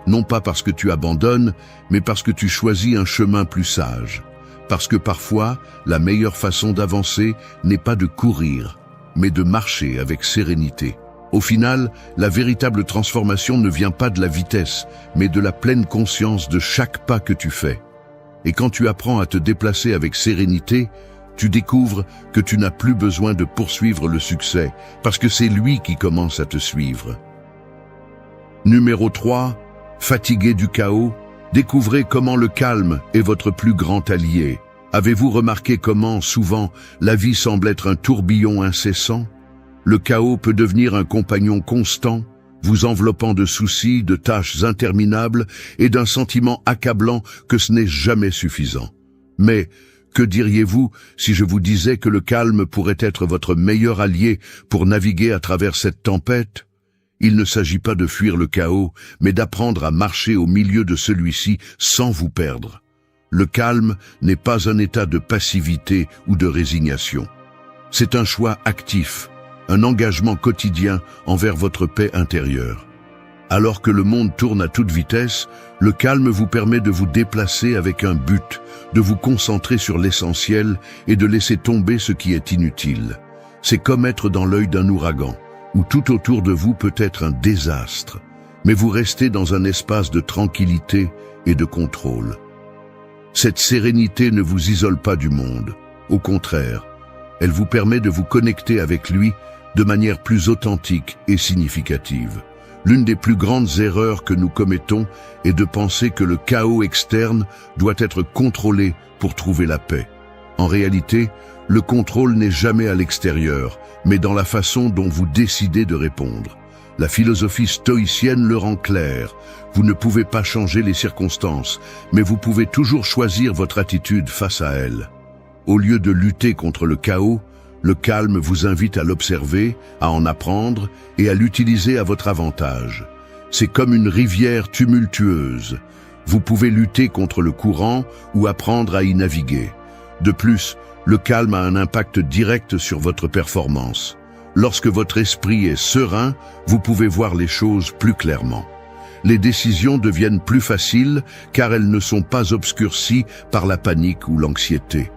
Non pas parce que tu abandonnes, mais parce que tu choisis un chemin plus sage. Parce que parfois, la meilleure façon d'avancer n'est pas de courir, mais de marcher avec sérénité. Au final, la véritable transformation ne vient pas de la vitesse, mais de la pleine conscience de chaque pas que tu fais. Et quand tu apprends à te déplacer avec sérénité, tu découvres que tu n'as plus besoin de poursuivre le succès, parce que c'est lui qui commence à te suivre. Numéro 3. Fatigué du chaos, découvrez comment le calme est votre plus grand allié. Avez-vous remarqué comment, souvent, la vie semble être un tourbillon incessant? Le chaos peut devenir un compagnon constant, vous enveloppant de soucis, de tâches interminables et d'un sentiment accablant que ce n'est jamais suffisant. Mais que diriez-vous si je vous disais que le calme pourrait être votre meilleur allié pour naviguer à travers cette tempête? Il ne s'agit pas de fuir le chaos, mais d'apprendre à marcher au milieu de celui-ci sans vous perdre. Le calme n'est pas un état de passivité ou de résignation. C'est un choix actif, un engagement quotidien envers votre paix intérieure. Alors que le monde tourne à toute vitesse, le calme vous permet de vous déplacer avec un but, de vous concentrer sur l'essentiel et de laisser tomber ce qui est inutile. C'est comme être dans l'œil d'un ouragan, où tout autour de vous peut être un désastre, mais vous restez dans un espace de tranquillité et de contrôle. Cette sérénité ne vous isole pas du monde. Au contraire, elle vous permet de vous connecter avec lui de manière plus authentique et significative. L'une des plus grandes erreurs que nous commettons est de penser que le chaos externe doit être contrôlé pour trouver la paix. En réalité, le contrôle n'est jamais à l'extérieur, mais dans la façon dont vous décidez de répondre. La philosophie stoïcienne le rend clair. Vous ne pouvez pas changer les circonstances, mais vous pouvez toujours choisir votre attitude face à elles. Au lieu de lutter contre le chaos, le calme vous invite à l'observer, à en apprendre et à l'utiliser à votre avantage. C'est comme une rivière tumultueuse. Vous pouvez lutter contre le courant ou apprendre à y naviguer. De plus, le calme a un impact direct sur votre performance. Lorsque votre esprit est serein, vous pouvez voir les choses plus clairement. Les décisions deviennent plus faciles car elles ne sont pas obscurcies par la panique ou l'anxiété.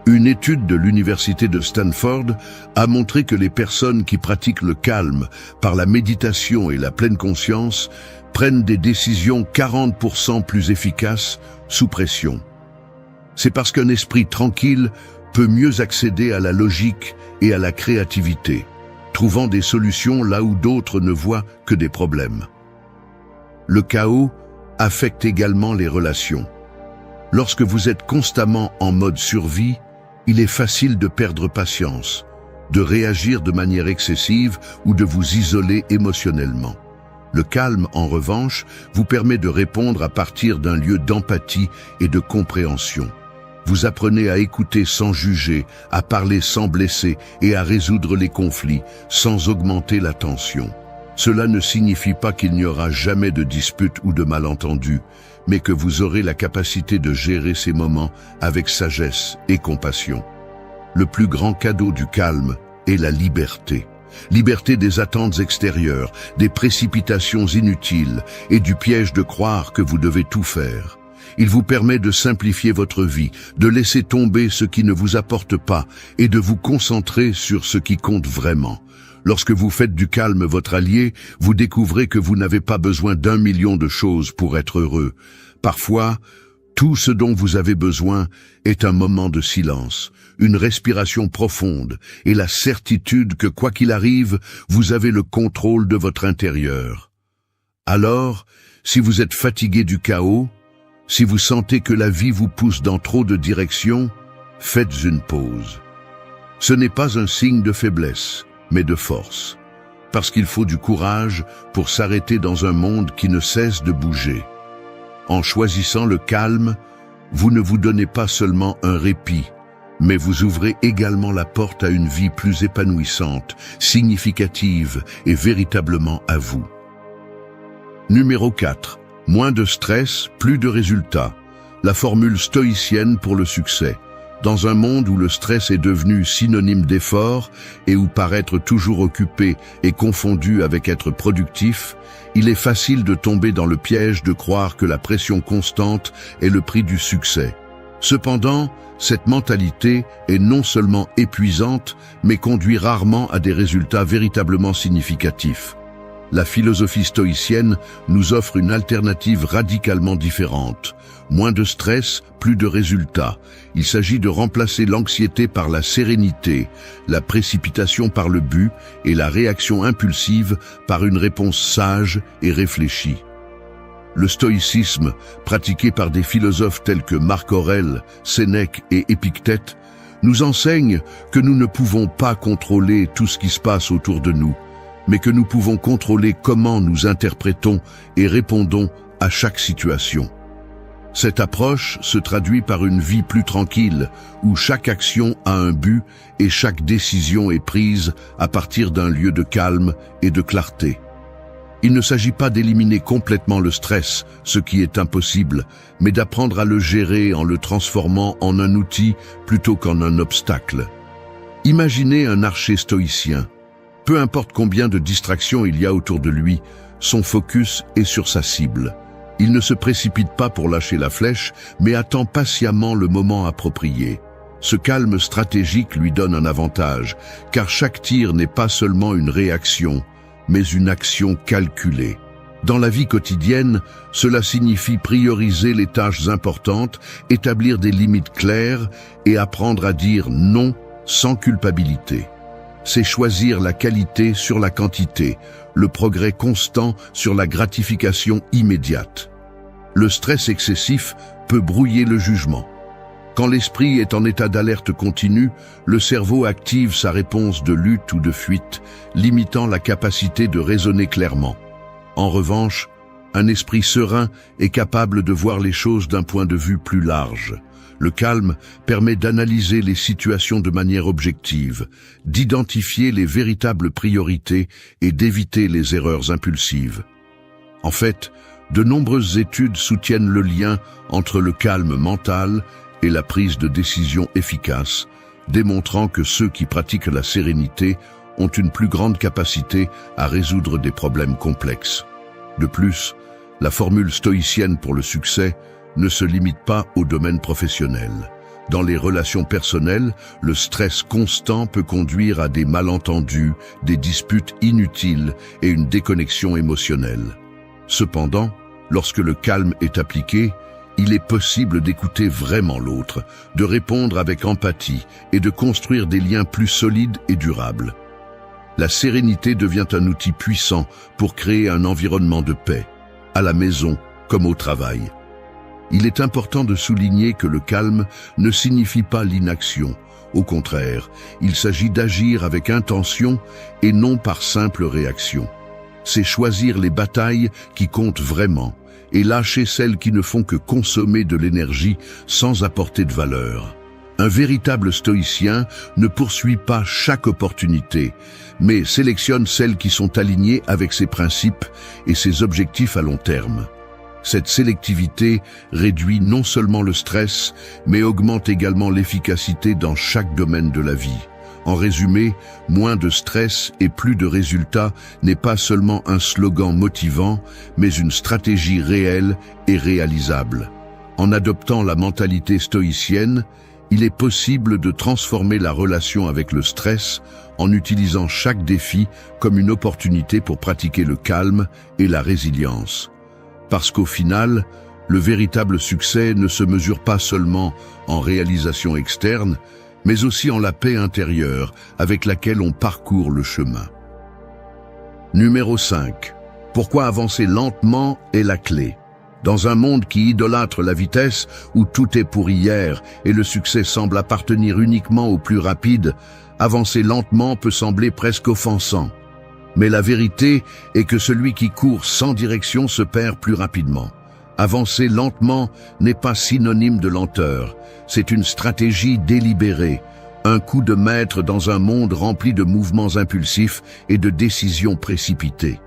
Une étude de l'université de Stanford a montré que les personnes qui pratiquent le calme par la méditation et la pleine conscience prennent des décisions 40% plus efficaces sous pression. C'est parce qu'un esprit tranquille peut mieux accéder à la logique et à la créativité, trouvant des solutions là où d'autres ne voient que des problèmes. Le chaos affecte également les relations. Lorsque vous êtes constamment en mode survie, il est facile de perdre patience, de réagir de manière excessive ou de vous isoler émotionnellement. Le calme, en revanche, vous permet de répondre à partir d'un lieu d'empathie et de compréhension. Vous apprenez à écouter sans juger, à parler sans blesser et à résoudre les conflits sans augmenter la tension. Cela ne signifie pas qu'il n'y aura jamais de dispute ou de malentendu, mais que vous aurez la capacité de gérer ces moments avec sagesse et compassion. Le plus grand cadeau du calme est la liberté. Liberté des attentes extérieures, des précipitations inutiles et du piège de croire que vous devez tout faire. Il vous permet de simplifier votre vie, de laisser tomber ce qui ne vous apporte pas et de vous concentrer sur ce qui compte vraiment. Lorsque vous faites du calme votre allié, vous découvrez que vous n'avez pas besoin d'1 million de choses pour être heureux. Parfois, tout ce dont vous avez besoin est un moment de silence, une respiration profonde et la certitude que quoi qu'il arrive, vous avez le contrôle de votre intérieur. Alors, si vous êtes fatigué du chaos, si vous sentez que la vie vous pousse dans trop de directions, faites une pause. Ce n'est pas un signe de faiblesse, mais de force, parce qu'il faut du courage pour s'arrêter dans un monde qui ne cesse de bouger. En choisissant le calme, vous ne vous donnez pas seulement un répit, mais vous ouvrez également la porte à une vie plus épanouissante, significative et véritablement à vous. Numéro 4. Moins de stress, plus de résultats. La formule stoïcienne pour le succès. Dans un monde où le stress est devenu synonyme d'effort et où paraître toujours occupé est confondu avec être productif, il est facile de tomber dans le piège de croire que la pression constante est le prix du succès. Cependant, cette mentalité est non seulement épuisante, mais conduit rarement à des résultats véritablement significatifs. La philosophie stoïcienne nous offre une alternative radicalement différente. Moins de stress, plus de résultats. Il s'agit de remplacer l'anxiété par la sérénité, la précipitation par le but et la réaction impulsive par une réponse sage et réfléchie. Le stoïcisme, pratiqué par des philosophes tels que Marc Aurèle, Sénèque et Épictète, nous enseigne que nous ne pouvons pas contrôler tout ce qui se passe autour de nous, mais que nous pouvons contrôler comment nous interprétons et répondons à chaque situation. Cette approche se traduit par une vie plus tranquille, où chaque action a un but et chaque décision est prise à partir d'un lieu de calme et de clarté. Il ne s'agit pas d'éliminer complètement le stress, ce qui est impossible, mais d'apprendre à le gérer en le transformant en un outil plutôt qu'en un obstacle. Imaginez un archer stoïcien. Peu importe combien de distractions il y a autour de lui, son focus est sur sa cible. Il ne se précipite pas pour lâcher la flèche, mais attend patiemment le moment approprié. Ce calme stratégique lui donne un avantage, car chaque tir n'est pas seulement une réaction, mais une action calculée. Dans la vie quotidienne, cela signifie prioriser les tâches importantes, établir des limites claires et apprendre à dire non sans culpabilité. C'est choisir la qualité sur la quantité, le progrès constant sur la gratification immédiate. Le stress excessif peut brouiller le jugement. Quand l'esprit est en état d'alerte continue, le cerveau active sa réponse de lutte ou de fuite, limitant la capacité de raisonner clairement. En revanche, un esprit serein est capable de voir les choses d'un point de vue plus large. Le calme permet d'analyser les situations de manière objective, d'identifier les véritables priorités et d'éviter les erreurs impulsives. En fait, de nombreuses études soutiennent le lien entre le calme mental et la prise de décision efficace, démontrant que ceux qui pratiquent la sérénité ont une plus grande capacité à résoudre des problèmes complexes. De plus, la formule stoïcienne pour le succès ne se limite pas au domaine professionnel. Dans les relations personnelles, le stress constant peut conduire à des malentendus, des disputes inutiles et une déconnexion émotionnelle. Cependant, lorsque le calme est appliqué, il est possible d'écouter vraiment l'autre, de répondre avec empathie et de construire des liens plus solides et durables. La sérénité devient un outil puissant pour créer un environnement de paix, à la maison comme au travail. Il est important de souligner que le calme ne signifie pas l'inaction. Au contraire, il s'agit d'agir avec intention et non par simple réaction. C'est choisir les batailles qui comptent vraiment et lâcher celles qui ne font que consommer de l'énergie sans apporter de valeur. Un véritable stoïcien ne poursuit pas chaque opportunité, mais sélectionne celles qui sont alignées avec ses principes et ses objectifs à long terme. Cette sélectivité réduit non seulement le stress, mais augmente également l'efficacité dans chaque domaine de la vie. En résumé, moins de stress et plus de résultats n'est pas seulement un slogan motivant, mais une stratégie réelle et réalisable. En adoptant la mentalité stoïcienne, il est possible de transformer la relation avec le stress en utilisant chaque défi comme une opportunité pour pratiquer le calme et la résilience. Parce qu'au final, le véritable succès ne se mesure pas seulement en réalisation externe, mais aussi en la paix intérieure avec laquelle on parcourt le chemin. Numéro 5. Pourquoi avancer lentement est la clé. Dans un monde qui idolâtre la vitesse, où tout est pour hier et le succès semble appartenir uniquement aux plus rapides, avancer lentement peut sembler presque offensant. Mais la vérité est que celui qui court sans direction se perd plus rapidement. Avancer lentement n'est pas synonyme de lenteur, c'est une stratégie délibérée, un coup de maître dans un monde rempli de mouvements impulsifs et de décisions précipitées.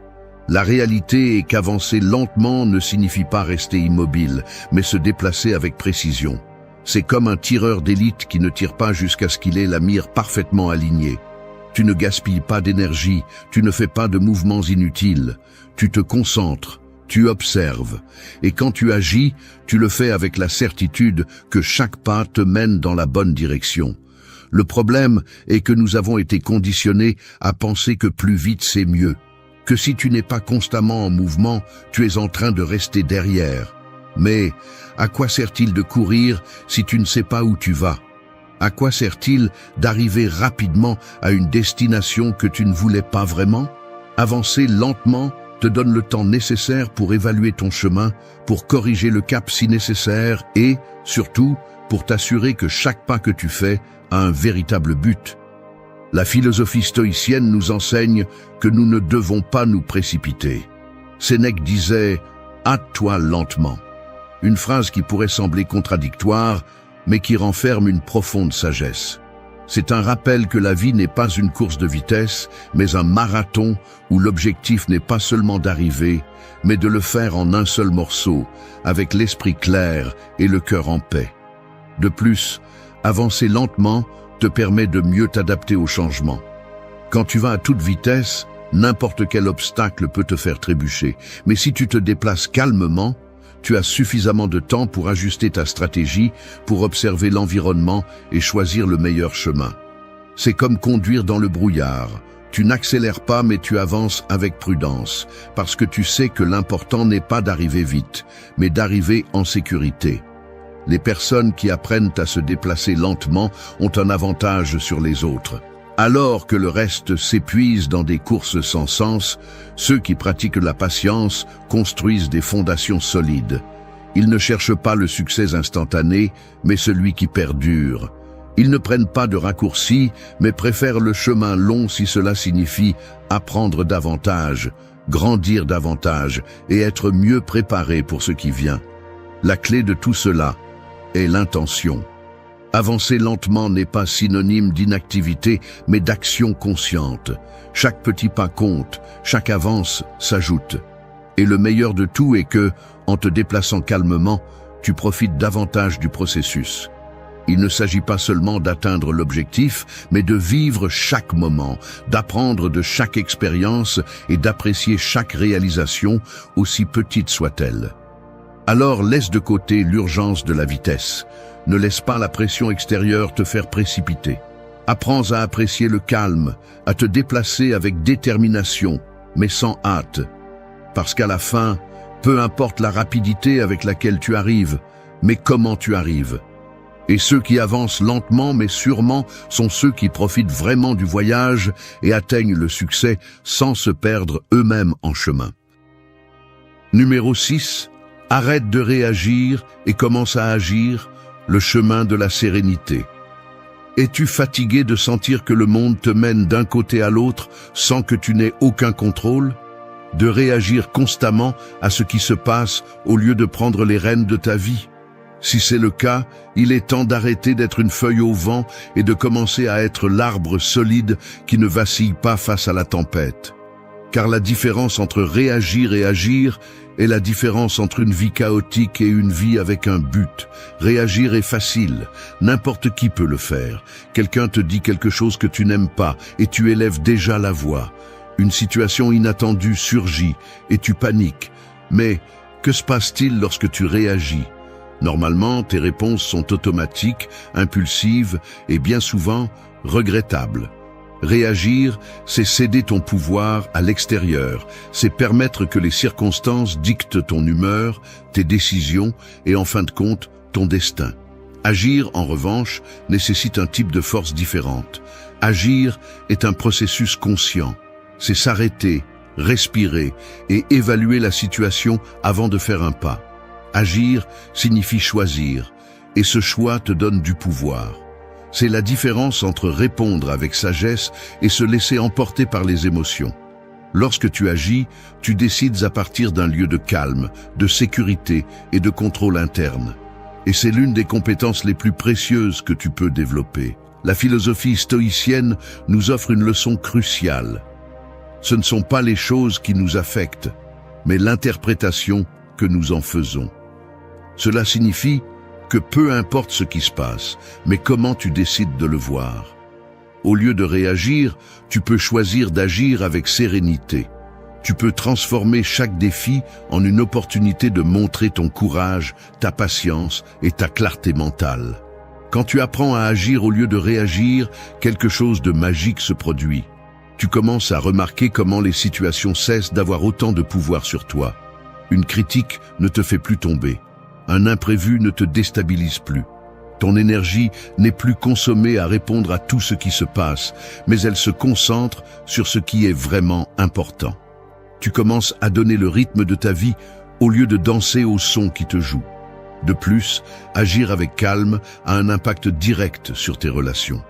La réalité est qu'avancer lentement ne signifie pas rester immobile, mais se déplacer avec précision. C'est comme un tireur d'élite qui ne tire pas jusqu'à ce qu'il ait la mire parfaitement alignée. Tu ne gaspilles pas d'énergie, tu ne fais pas de mouvements inutiles, tu te concentres, tu observes, et quand tu agis, tu le fais avec la certitude que chaque pas te mène dans la bonne direction. Le problème est que nous avons été conditionnés à penser que plus vite c'est mieux, que si tu n'es pas constamment en mouvement, tu es en train de rester derrière. Mais à quoi sert-il de courir si tu ne sais pas où tu vas ? À quoi sert-il d'arriver rapidement à une destination que tu ne voulais pas vraiment ? Avancer lentement te donne le temps nécessaire pour évaluer ton chemin, pour corriger le cap si nécessaire et, surtout, pour t'assurer que chaque pas que tu fais a un véritable but. La philosophie stoïcienne nous enseigne que nous ne devons pas nous précipiter. Sénèque disait « hâte-toi lentement », une phrase qui pourrait sembler contradictoire, mais qui renferme une profonde sagesse. C'est un rappel que la vie n'est pas une course de vitesse, mais un marathon où l'objectif n'est pas seulement d'arriver, mais de le faire en un seul morceau, avec l'esprit clair et le cœur en paix. De plus, avancer lentement te permet de mieux t'adapter au changement. Quand tu vas à toute vitesse, n'importe quel obstacle peut te faire trébucher. Mais si tu te déplaces calmement, tu as suffisamment de temps pour ajuster ta stratégie, pour observer l'environnement et choisir le meilleur chemin. C'est comme conduire dans le brouillard. Tu n'accélères pas mais tu avances avec prudence, parce que tu sais que l'important n'est pas d'arriver vite, mais d'arriver en sécurité. Les personnes qui apprennent à se déplacer lentement ont un avantage sur les autres. Alors que le reste s'épuise dans des courses sans sens, ceux qui pratiquent la patience construisent des fondations solides. Ils ne cherchent pas le succès instantané, mais celui qui perdure. Ils ne prennent pas de raccourcis, mais préfèrent le chemin long si cela signifie apprendre davantage, grandir davantage et être mieux préparé pour ce qui vient. La clé de tout cela est l'intention. Avancer lentement n'est pas synonyme d'inactivité, mais d'action consciente. Chaque petit pas compte, chaque avance s'ajoute. Et le meilleur de tout est que, en te déplaçant calmement, tu profites davantage du processus. Il ne s'agit pas seulement d'atteindre l'objectif, mais de vivre chaque moment, d'apprendre de chaque expérience et d'apprécier chaque réalisation, aussi petite soit-elle. Alors laisse de côté l'urgence de la vitesse. Ne laisse pas la pression extérieure te faire précipiter. Apprends à apprécier le calme, à te déplacer avec détermination, mais sans hâte. Parce qu'à la fin, peu importe la rapidité avec laquelle tu arrives, mais comment tu arrives. Et ceux qui avancent lentement mais sûrement sont ceux qui profitent vraiment du voyage et atteignent le succès sans se perdre eux-mêmes en chemin. Numéro 6. Arrête de réagir et commence à agir, le chemin de la sérénité. Es-tu fatigué de sentir que le monde te mène d'un côté à l'autre sans que tu n'aies aucun contrôle? De réagir constamment à ce qui se passe au lieu de prendre les rênes de ta vie? Si c'est le cas, il est temps d'arrêter d'être une feuille au vent et de commencer à être l'arbre solide qui ne vacille pas face à la tempête. Car la différence entre réagir et agir est la différence entre une vie chaotique et une vie avec un but. Réagir est facile, n'importe qui peut le faire. Quelqu'un te dit quelque chose que tu n'aimes pas et tu élèves déjà la voix. Une situation inattendue surgit et tu paniques. Mais que se passe-t-il lorsque tu réagis? Normalement, tes réponses sont automatiques, impulsives et bien souvent regrettables. Réagir, c'est céder ton pouvoir à l'extérieur, c'est permettre que les circonstances dictent ton humeur, tes décisions et en fin de compte, ton destin. Agir, en revanche, nécessite un type de force différente. Agir est un processus conscient. C'est s'arrêter, respirer et évaluer la situation avant de faire un pas. Agir signifie choisir, et ce choix te donne du pouvoir. C'est la différence entre répondre avec sagesse et se laisser emporter par les émotions. Lorsque tu agis, tu décides à partir d'un lieu de calme, de sécurité et de contrôle interne. Et c'est l'une des compétences les plus précieuses que tu peux développer. La philosophie stoïcienne nous offre une leçon cruciale. Ce ne sont pas les choses qui nous affectent, mais l'interprétation que nous en faisons. Cela signifie que peu importe ce qui se passe, mais comment tu décides de le voir. Au lieu de réagir, tu peux choisir d'agir avec sérénité. Tu peux transformer chaque défi en une opportunité de montrer ton courage, ta patience et ta clarté mentale. Quand tu apprends à agir au lieu de réagir, quelque chose de magique se produit. Tu commences à remarquer comment les situations cessent d'avoir autant de pouvoir sur toi. Une critique ne te fait plus tomber. Un imprévu ne te déstabilise plus. Ton énergie n'est plus consommée à répondre à tout ce qui se passe, mais elle se concentre sur ce qui est vraiment important. Tu commences à donner le rythme de ta vie au lieu de danser au son qui te joue. De plus, agir avec calme a un impact direct sur tes relations.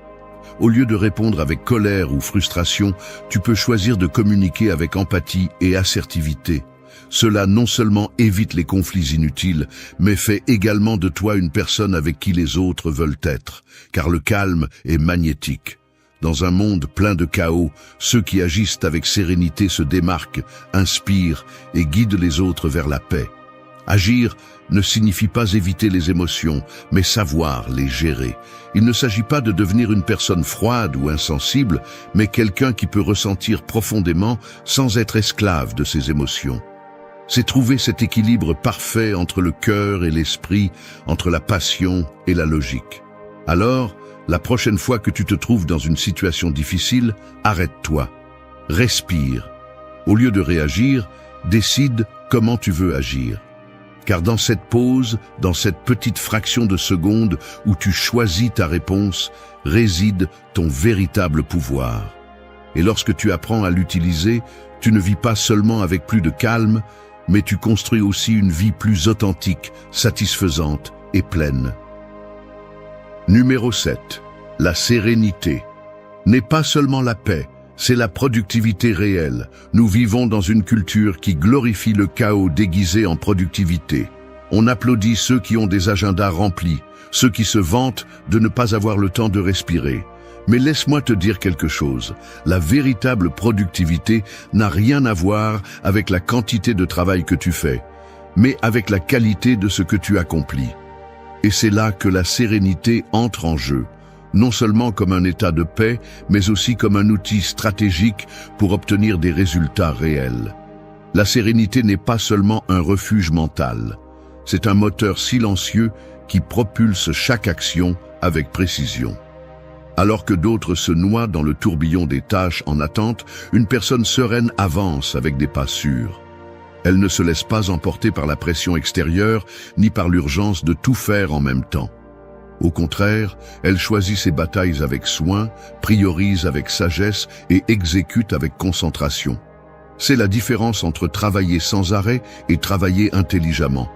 Au lieu de répondre avec colère ou frustration, tu peux choisir de communiquer avec empathie et assertivité. Cela non seulement évite les conflits inutiles, mais fait également de toi une personne avec qui les autres veulent être, car le calme est magnétique. Dans un monde plein de chaos, ceux qui agissent avec sérénité se démarquent, inspirent et guident les autres vers la paix. Agir ne signifie pas éviter les émotions, mais savoir les gérer. Il ne s'agit pas de devenir une personne froide ou insensible, mais quelqu'un qui peut ressentir profondément sans être esclave de ses émotions. C'est trouver cet équilibre parfait entre le cœur et l'esprit, entre la passion et la logique. Alors, la prochaine fois que tu te trouves dans une situation difficile, arrête-toi, respire. Au lieu de réagir, décide comment tu veux agir. Car dans cette pause, dans cette petite fraction de seconde où tu choisis ta réponse, réside ton véritable pouvoir. Et lorsque tu apprends à l'utiliser, tu ne vis pas seulement avec plus de calme, mais tu construis aussi une vie plus authentique, satisfaisante et pleine. Numéro 7. La sérénité n'est pas seulement la paix, c'est la productivité réelle. Nous vivons dans une culture qui glorifie le chaos déguisé en productivité. On applaudit ceux qui ont des agendas remplis, ceux qui se vantent de ne pas avoir le temps de respirer. Mais laisse-moi te dire quelque chose, la véritable productivité n'a rien à voir avec la quantité de travail que tu fais, mais avec la qualité de ce que tu accomplis. Et c'est là que la sérénité entre en jeu, non seulement comme un état de paix, mais aussi comme un outil stratégique pour obtenir des résultats réels. La sérénité n'est pas seulement un refuge mental, c'est un moteur silencieux qui propulse chaque action avec précision. Alors que d'autres se noient dans le tourbillon des tâches en attente, une personne sereine avance avec des pas sûrs. Elle ne se laisse pas emporter par la pression extérieure, ni par l'urgence de tout faire en même temps. Au contraire, elle choisit ses batailles avec soin, priorise avec sagesse et exécute avec concentration. C'est la différence entre travailler sans arrêt et travailler intelligemment.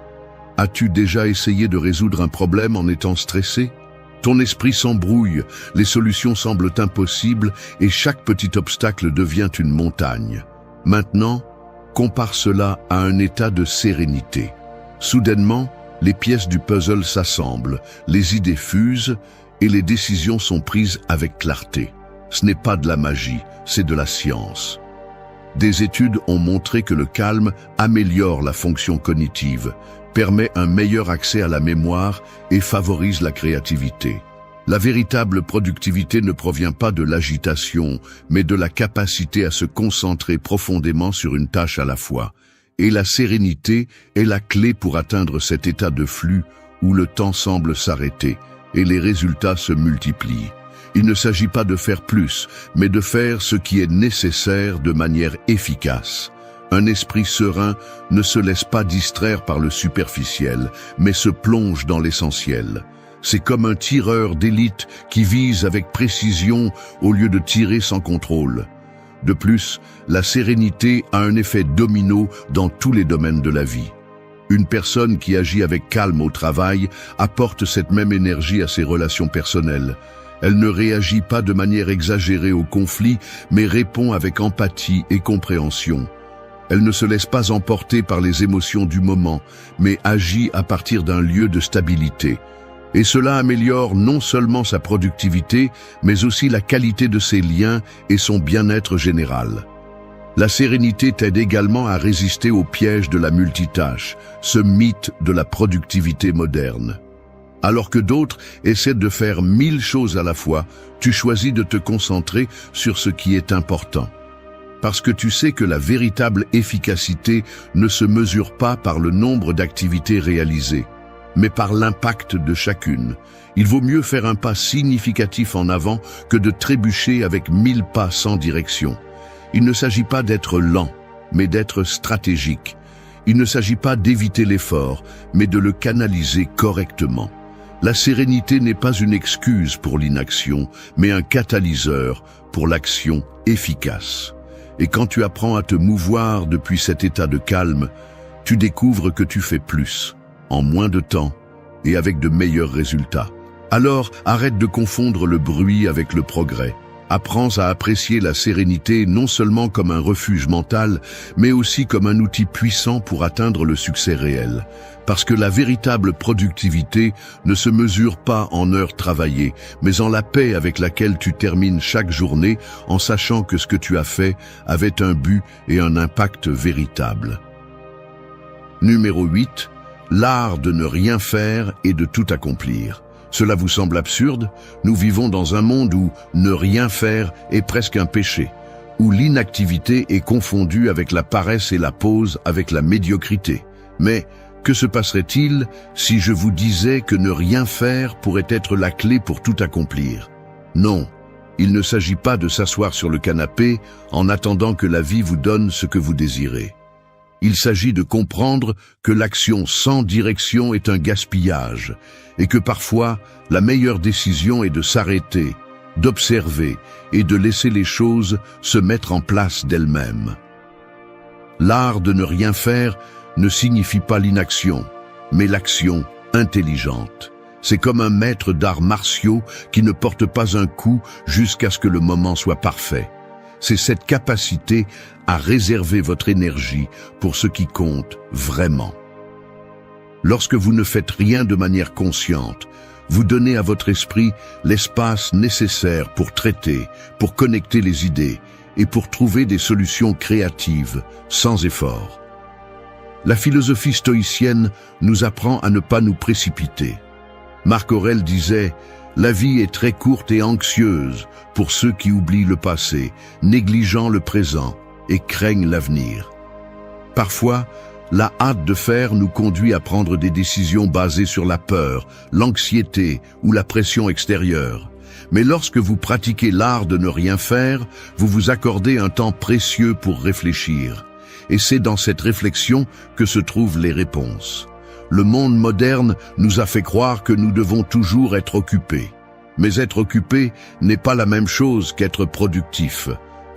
As-tu déjà essayé de résoudre un problème en étant stressé ? Ton esprit s'embrouille, les solutions semblent impossibles et chaque petit obstacle devient une montagne. Maintenant, compare cela à un état de sérénité. Soudainement, les pièces du puzzle s'assemblent, les idées fusent et les décisions sont prises avec clarté. Ce n'est pas de la magie, c'est de la science. Des études ont montré que le calme améliore la fonction cognitive, permet un meilleur accès à la mémoire et favorise la créativité. La véritable productivité ne provient pas de l'agitation, mais de la capacité à se concentrer profondément sur une tâche à la fois. Et la sérénité est la clé pour atteindre cet état de flux où le temps semble s'arrêter et les résultats se multiplient. Il ne s'agit pas de faire plus, mais de faire ce qui est nécessaire de manière efficace. Un esprit serein ne se laisse pas distraire par le superficiel, mais se plonge dans l'essentiel. C'est comme un tireur d'élite qui vise avec précision au lieu de tirer sans contrôle. De plus, la sérénité a un effet domino dans tous les domaines de la vie. Une personne qui agit avec calme au travail apporte cette même énergie à ses relations personnelles. Elle ne réagit pas de manière exagérée au conflit, mais répond avec empathie et compréhension. Elle ne se laisse pas emporter par les émotions du moment, mais agit à partir d'un lieu de stabilité. Et cela améliore non seulement sa productivité, mais aussi la qualité de ses liens et son bien-être général. La sérénité t'aide également à résister au piège de la multitâche, ce mythe de la productivité moderne. Alors que d'autres essaient de faire 1000 choses à la fois, tu choisis de te concentrer sur ce qui est important. Parce que tu sais que la véritable efficacité ne se mesure pas par le nombre d'activités réalisées, mais par l'impact de chacune. Il vaut mieux faire un pas significatif en avant que de trébucher avec 1000 pas sans direction. Il ne s'agit pas d'être lent, mais d'être stratégique. Il ne s'agit pas d'éviter l'effort, mais de le canaliser correctement. La sérénité n'est pas une excuse pour l'inaction, mais un catalyseur pour l'action efficace. Et quand tu apprends à te mouvoir depuis cet état de calme, tu découvres que tu fais plus, en moins de temps et avec de meilleurs résultats. Alors, arrête de confondre le bruit avec le progrès. Apprends à apprécier la sérénité non seulement comme un refuge mental, mais aussi comme un outil puissant pour atteindre le succès réel. Parce que la véritable productivité ne se mesure pas en heures travaillées, mais en la paix avec laquelle tu termines chaque journée en sachant que ce que tu as fait avait un but et un impact véritable. Numéro 8. l'art de ne rien faire et de tout accomplir. Cela vous semble absurde? Nous vivons dans un monde où ne rien faire est presque un péché, où l'inactivité est confondue avec la paresse et la pause avec la médiocrité. Mais que se passerait-il si je vous disais que ne rien faire pourrait être la clé pour tout accomplir? Non, il ne s'agit pas de s'asseoir sur le canapé en attendant que la vie vous donne ce que vous désirez. Il s'agit de comprendre que l'action sans direction est un gaspillage et que parfois la meilleure décision est de s'arrêter, d'observer et de laisser les choses se mettre en place d'elles-mêmes. L'art de ne rien faire ne signifie pas l'inaction, mais l'action intelligente. C'est comme un maître d'arts martiaux qui ne porte pas un coup jusqu'à ce que le moment soit parfait. C'est cette capacité à réserver votre énergie pour ce qui compte vraiment. Lorsque vous ne faites rien de manière consciente, vous donnez à votre esprit l'espace nécessaire pour traiter, pour connecter les idées et pour trouver des solutions créatives, sans effort. La philosophie stoïcienne nous apprend à ne pas nous précipiter. Marc Aurèle disait « La vie est très courte et anxieuse pour ceux qui oublient le passé, négligeant le présent et craignent l'avenir. » Parfois, la hâte de faire nous conduit à prendre des décisions basées sur la peur, l'anxiété ou la pression extérieure. Mais lorsque vous pratiquez l'art de ne rien faire, vous vous accordez un temps précieux pour réfléchir. Et c'est dans cette réflexion que se trouvent les réponses. Le monde moderne nous a fait croire que nous devons toujours être occupés. Mais être occupé n'est pas la même chose qu'être productif.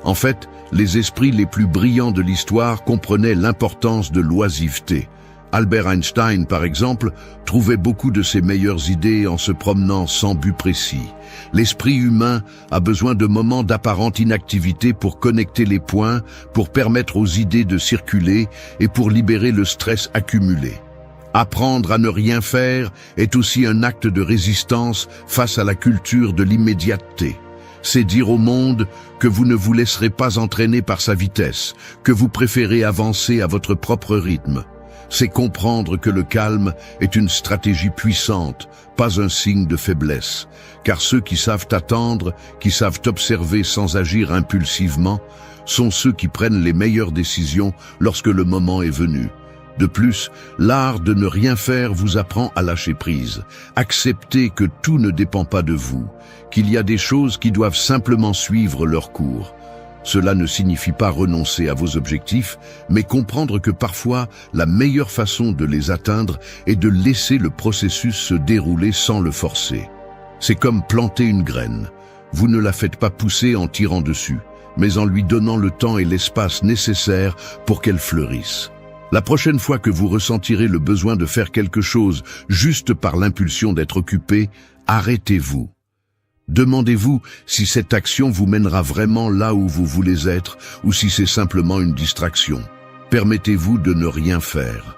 En fait, les esprits les plus brillants de l'histoire comprenaient l'importance de l'oisiveté. Albert Einstein, par exemple, trouvait beaucoup de ses meilleures idées en se promenant sans but précis. L'esprit humain a besoin de moments d'apparente inactivité pour connecter les points, pour permettre aux idées de circuler et pour libérer le stress accumulé. Apprendre à ne rien faire est aussi un acte de résistance face à la culture de l'immédiateté. C'est dire au monde que vous ne vous laisserez pas entraîner par sa vitesse, que vous préférez avancer à votre propre rythme. C'est comprendre que le calme est une stratégie puissante, pas un signe de faiblesse, car ceux qui savent attendre, qui savent observer sans agir impulsivement, sont ceux qui prennent les meilleures décisions lorsque le moment est venu. De plus, l'art de ne rien faire vous apprend à lâcher prise. Accepter que tout ne dépend pas de vous, qu'il y a des choses qui doivent simplement suivre leur cours. Cela ne signifie pas renoncer à vos objectifs, mais comprendre que parfois, la meilleure façon de les atteindre est de laisser le processus se dérouler sans le forcer. C'est comme planter une graine. Vous ne la faites pas pousser en tirant dessus, mais en lui donnant le temps et l'espace nécessaires pour qu'elle fleurisse. La prochaine fois que vous ressentirez le besoin de faire quelque chose juste par l'impulsion d'être occupé, arrêtez-vous. Demandez-vous si cette action vous mènera vraiment là où vous voulez être ou si c'est simplement une distraction. Permettez-vous de ne rien faire.